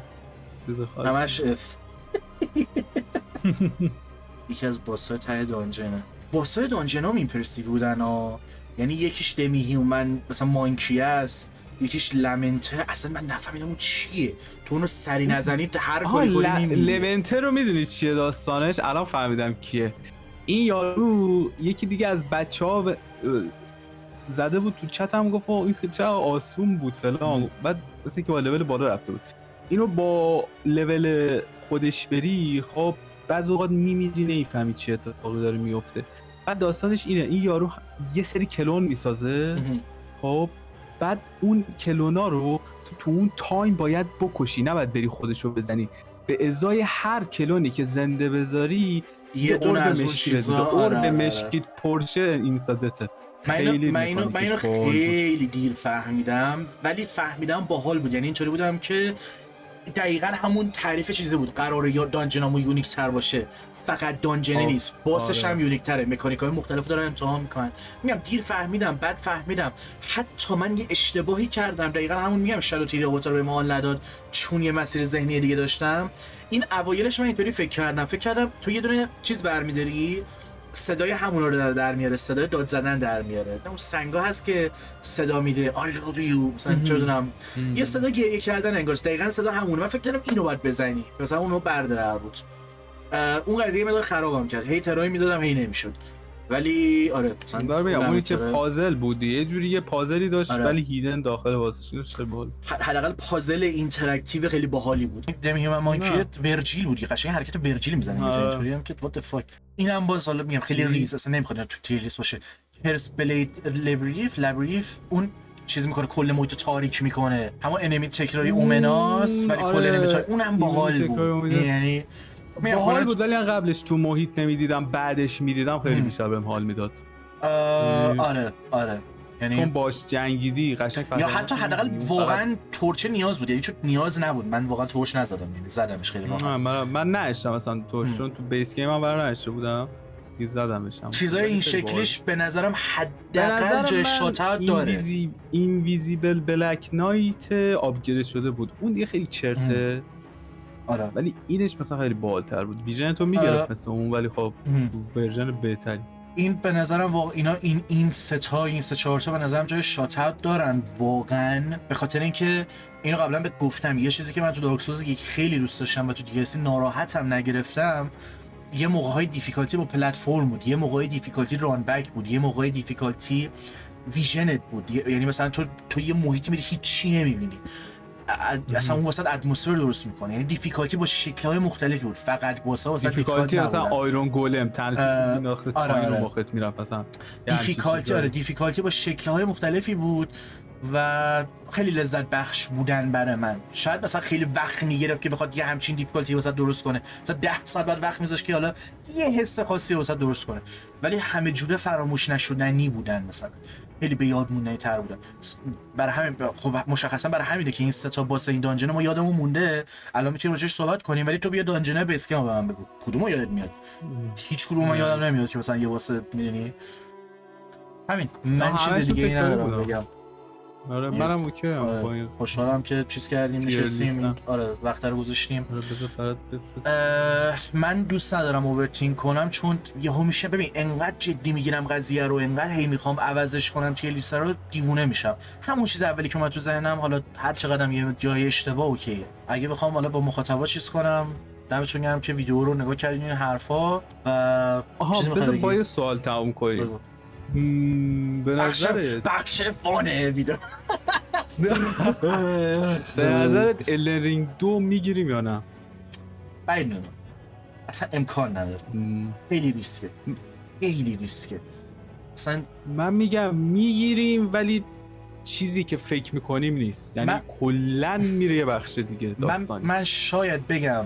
B: چیز خاصی
A: همش اف. یکی از باسای ته دانجنه. باسای دانجن هم ایمپرسیو بودن ها، یعنی یکیش دمی هیومن مثلا مانکیه است، یکیش لمنتر. اصلا من نفهمیدم اون چیه، تو اونو سری نزنید هر کاری کنی نمی‌بینی.
B: لمنتر رو میدونید چیه داستانش؟ الان فهمیدم کیه. این یارو یکی دیگه از بچه‌ها زده بود تو چت، هم گفت این چه آسون بود فلان، بعد مثلا که با لول بالا رفته بود. اینو با لول خودش بری خب بعضی اوقات میمیری نمیفهمی چی اتفاقی داره میفته. بعد داستانش اینه، این یارو یه سری کلون میسازه خب بعد اون کلونا رو تو اون تایم باید بکشی، نباید بری خودشو بزنی. به ازای هر کلونی که زنده بذاری
A: یه دونه از اون
B: مشکی
A: چیزا.
B: بده.
A: آره،
B: اورب
A: آره.
B: مشکی پرشه این سادته.
A: من اینو
B: مکانیکش باحال بود.
A: خیلی دیر فهمیدم، ولی فهمیدم باحال بود. یعنی اینطوری بودم که دقیقا همون تعریف چیزی بود، قراره یا دانجنامو یونیک تر باشه، فقط دانجنه نیست، باسش هم یونیک تره، مکانیکای مختلف دارن امتحان میکنن. میگم دیر فهمیدم، بعد فهمیدم. حتی من یه اشتباهی کردم، دقیقا همون میگم شادو تیری آواتار به مال نداد چون یه مسیر ذهنی دیگه داشتم. این اوایلش من اینطوری فکر کردم تو یه دونه چیز برمی‌داری، صدای همونا رو در میاره، صدای داد زدن در میاره. اون سنگا هست که صدا میده I love you مثلا، چه میدونم یه صدا گریه کردن انگار، دقیقاً صدا همونه. من فکر کردم اینو باید بزنی، مثلا اونو برداره بود. اون قضیه مدار خرابم کرد، هی ترای میدادم هی نمیشد. ولی آره
B: مثلا بگم اونی که پازل بود یه جوری یه پازلی داشت ولی هیدن داخل واسش داشت. باحال،
A: حداقل پازل اینتراکتیو خیلی باحالی بود. دمیومن مانکیت ورجیل بود، قشنگ حرکت ورجیل میزنه یه جایی اینطوری هم که وات فاک. اینم باز حالا میگم خیلی ریز، اصلا نمیخواد تو تیر لیست باشه. هرس بلید لابریف اون چیز میکنه، کل محیط تاریک میکنه، همون انمی تکراری اومناس، ولی کل انمی تاریک اونم باحال بود. یعنی
B: باحال بود، ولی قبلش تو محیط نمیدیدم، بعدش میدیدم خیلی بیشتر بهم حال میداد.
A: آره یعنی
B: چون باش جنگیدی قشنگ،
A: یا حتی حداقل واقعا تورچ نیاز بود، یعنی چون نیاز نبود. من واقعا تورچ نزدم، یعنی زدمش خیلی راحت.
B: من نشدم مثلا تورچ، چون تو بیس گیم من برای نشده بودم، زدمش.
A: چیزای این شکلیش به نظرم حداقل جای شات داره.
B: اینویزیبل بلک نایت آپگرید شده بود، اون دیگه خیلی چرته.
A: آره
B: ولی اینش مثلا خیلی بالاتر بود، ویژن تو میگرفت مثل اون، ولی خب ورژن بهتری.
A: این به نظرم واقعا اینا این سه چهار تا به نظرم جای شات اوت دارن واقعا، به خاطر اینکه اینو قبلا بهت گفتم، یه چیزی که من تو دارک سولز خیلی دوست داشتم و تو دیگه ناراحتم نگرفتم، یه موقع‌های دیفیکالتی با پلتفرم بود، یه موقع‌های دیفیکالتی ران بک بود، یه موقع‌های دیفیکالتی ویژنت بود. یعنی مثلا تو یه محیطی میری هیچ نمی‌بینی، اصلا اون واسط اتمسفر درست میکنه. یعنی دیفیکالتی با شکل‌های مختلفی بود، فقط واسه
B: دیفیکالتی مثلا آیرون گولم تنش مینداخت پایین رو مخت میرفت مثلا.
A: دیفیکالتی با شکل‌های مختلفی بود و خیلی لذت بخش بودن برای من. شاید مثلا خیلی وقت میگرفت که بخواد یه همچین دیفیکالتی واسه درست کنه، مثلا 10 ساعت بعد وقت میذاشت که حالا یه حس خاصی واسه درست کنه، ولی همه جوره فراموش نشدنی بودن، مثلا خیلی به یاد موندنی تر بودن. برای همین خب مشخصا برای همینه که این سه تا باس این دانجن ما یادمون مونده، الان میتونیم راجعش صحبت کنیم. ولی تو بیا دانجن بیس کم به من بگو کدومو یادت میاد؟ هیچ کدوم من یادم نمیاد که مثلا یه واسه میدونی همین. من چیز دیگه ای ندارم بگم.
B: آره منم اوکی ام.
A: آره. خوشحالم که چیز کردیم، نشستیم، آره وقت رو گذاشتیم. من دوست ندارم اوورتینک کنم، چون یهو میشه ببین انقدر جدی میگیرم قضیه رو، انقدر هی میخوام عوضش کنم توی لیست رو، دیوونه میشم. همون چیز اولی که اومد تو ذهنم، حالا هر چقدرم یه جای اشتباه اوکیه. اگه بخوام حالا با مخاطبا چیز کنم، دمتون گرم که ویدیو رو نگاه کردین این حرفا. و
B: بذار با یه سوال تموم کنیم. به نظرت
A: بخش فانه ویدیو
B: به نظرت الدن رینگ 2 میگیریم یا نه؟
A: باید نونم اصلا امکان نداره. خیلی ریسکه. اصلا
B: من میگم میگیریم، ولی چیزی که فکر میکنیم نیست. یعنی کلن میره یه بخش دیگه داستانی.
A: من شاید بگم،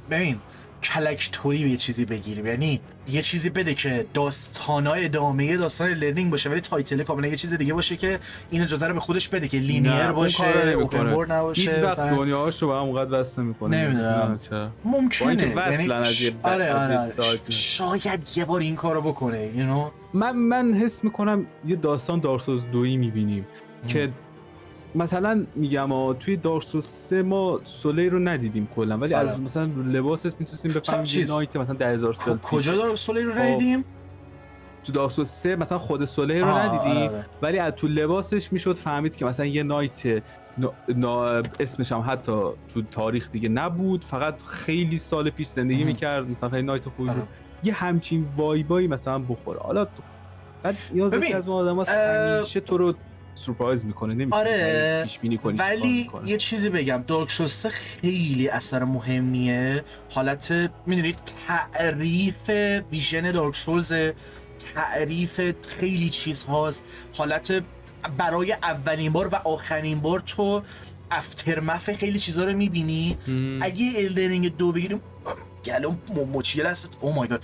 A: ببین کلکتوری به یه چیزی بگیریم، یعنی یه چیزی بده که داستانای ادامه داستان لرنینگ باشه، ولی تایتل کاملا یه چیز دیگه باشه که این اجازه رو به خودش بده که لینیر باشه، اوپن ورلد نباشه.
B: هیچ وقت دنیاهاشو با هم اونقدر وصل نمیکنه.
A: نمیدونم ممکنه
B: وصلن از یه
A: شاید یه بار این کارو بکنه.
B: من حس میکنم یه داستان دارک سولز 2 میبینیم که مثلا میگم توی دارک سولز 3 ما سولی رو ندیدیم کلا، ولی از مثلا لباسش میتونستیم بفهمیم نایت مثلا 10000 سال
A: کجا دارک سولی رو ندیدیم؟
B: تو دارک سولز 3 مثلا خود سولی رو ندیدیم، ولی از تو لباسش میشد فهمید که مثلا یه نایت اسمش هم حتی تو تاریخ دیگه نبود، فقط خیلی سال پیش زندگی میکرد، مثلا خیلی نایت خوبی بود. یه همچین وایبایی مثلا بخوره. حالا بعد نیاز از اون آدماست همیشه تو رو سورپرایز میکنه، نمیتونی پیش بینی کنی.
A: ولی یه چیزی بگم، دارک سولز خیلی اثر مهمیه. حالت میدونید تعریف ویژن دارک سولز، تعریف خیلی چیز هاست. حالت برای اولین بار و آخرین بار تو افترمف خیلی چیزا رو میبینی. اگه الدرینگ 2 بگیریم گلوم مچیل هست. او مای گاد.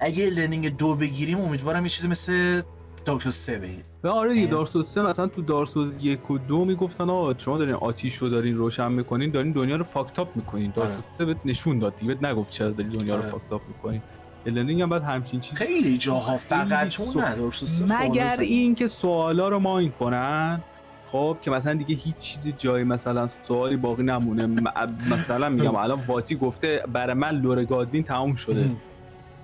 A: اگه الدرینگ 2 بگیریم امیدوارم یه چیزی مثل دارک سولز 3 بگیریم.
B: آره دیگه دارک سولز 3 مثلا تو دارک سولز 1 و 2 میگفتن آقا شما دارین آتیش رو دارین روشن میکنین، دارین دنیا رو فاکتاپ میکنین. دارک سولز 3 بهت نشون داد دیگه، بهت نگفت چرا دارین دنیا رو فاکتاپ میکنین. الدرینگ هم بعد همچین چیز
A: خیلی جاها فقط اون دارک سولز 3
B: مگر این که سوالا رو ماین کنن، خب که مثلا دیگه هیچ چیزی جای مثلا سوالی باقی نمونه. مثلا میگم الان واتی گفته برای من لور گادوین تموم شده.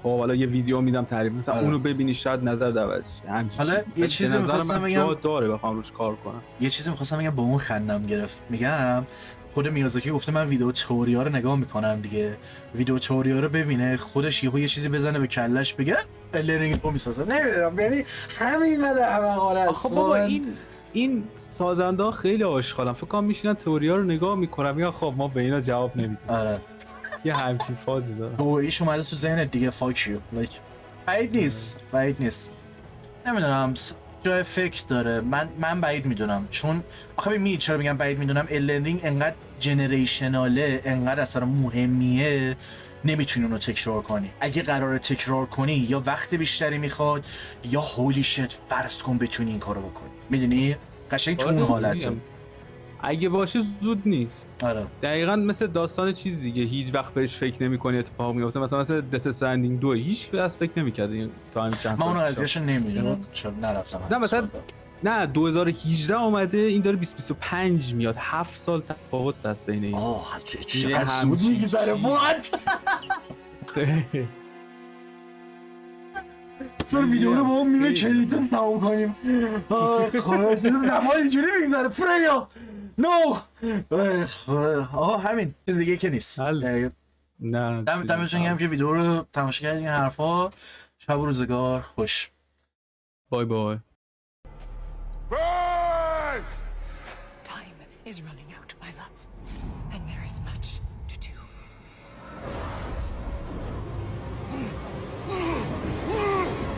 B: خب حالا یه ویدیو میدم تعریف مثلا اونو ببینی شاید نظر دعوت شه.
A: حالا یه چیزی می‌خواستم بگم
B: جا داره بخوام روش کار کنم.
A: یه چیزی می‌خواستم بگم با اون خندم گرفت. میگم خود میازاکی گفته من ویدیو تئوریا رو نگاه میکنم دیگه، ویدیو تئوریا رو ببینه خودش یهو یه چیزی بزنه به کلش بگه الدرینگ رو میسازم. نمیدونم یعنی همین مده همه است.
B: خب بابا این سازنده خیلی آشغالن، فکر کنم میشینن تئوریا رو نگاه میکنم یا خب ما به اینا جواب نمیدیم.
A: آره
B: یه همچین فازی داره.
A: او ایش اومده تو ذهنت دیگه فاک یو لایک بعید نیست نمیدونم جای فکر داره. من بعید میدونم، چون آخه ببین چرا میگم بعید میدونم، الدرینگ انقدر جنریشناله، انقدر اصلا مهمیه، نمیتونی اونو تکرار کنی. اگه قراره تکرار کنی یا وقت بیشتری میخواد یا هولی شت فرض کن بتونی این کارو بکنی. میدونی قشنگ تو اون حالته.
B: اگه باشه زود نیست.
A: آره
B: دقیقاً مثل داستان چیز دیگه، هیچ وقت بهش فکر نمی‌کنی اتفاق میفته. مثلا دت استرندینگ 2 هیچ از فکر نمی‌کرد تا همین چند سال.
A: من اون قضیهشو نمیدونم چون نرفتم.
B: نه مثلا نه 2018 اومده، این داره 2025 میاد. 7 سال تفاوت دست بین این.
A: چقدر زود میگذره وات. سر ویدیو رو با اون میمه کلیتو تمام کنیم. خدا زمان اینجوری میگذره فریا. نو آها همین چیز دیگه که نیست.
B: نه
A: دمتون گرم که ویدیو رو تماشا کردین. این حرفا شب و روزگار خوش.
B: بای بای.
D: Time is running out, my love, and there is much to do.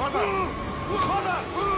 E: Mother! Mother!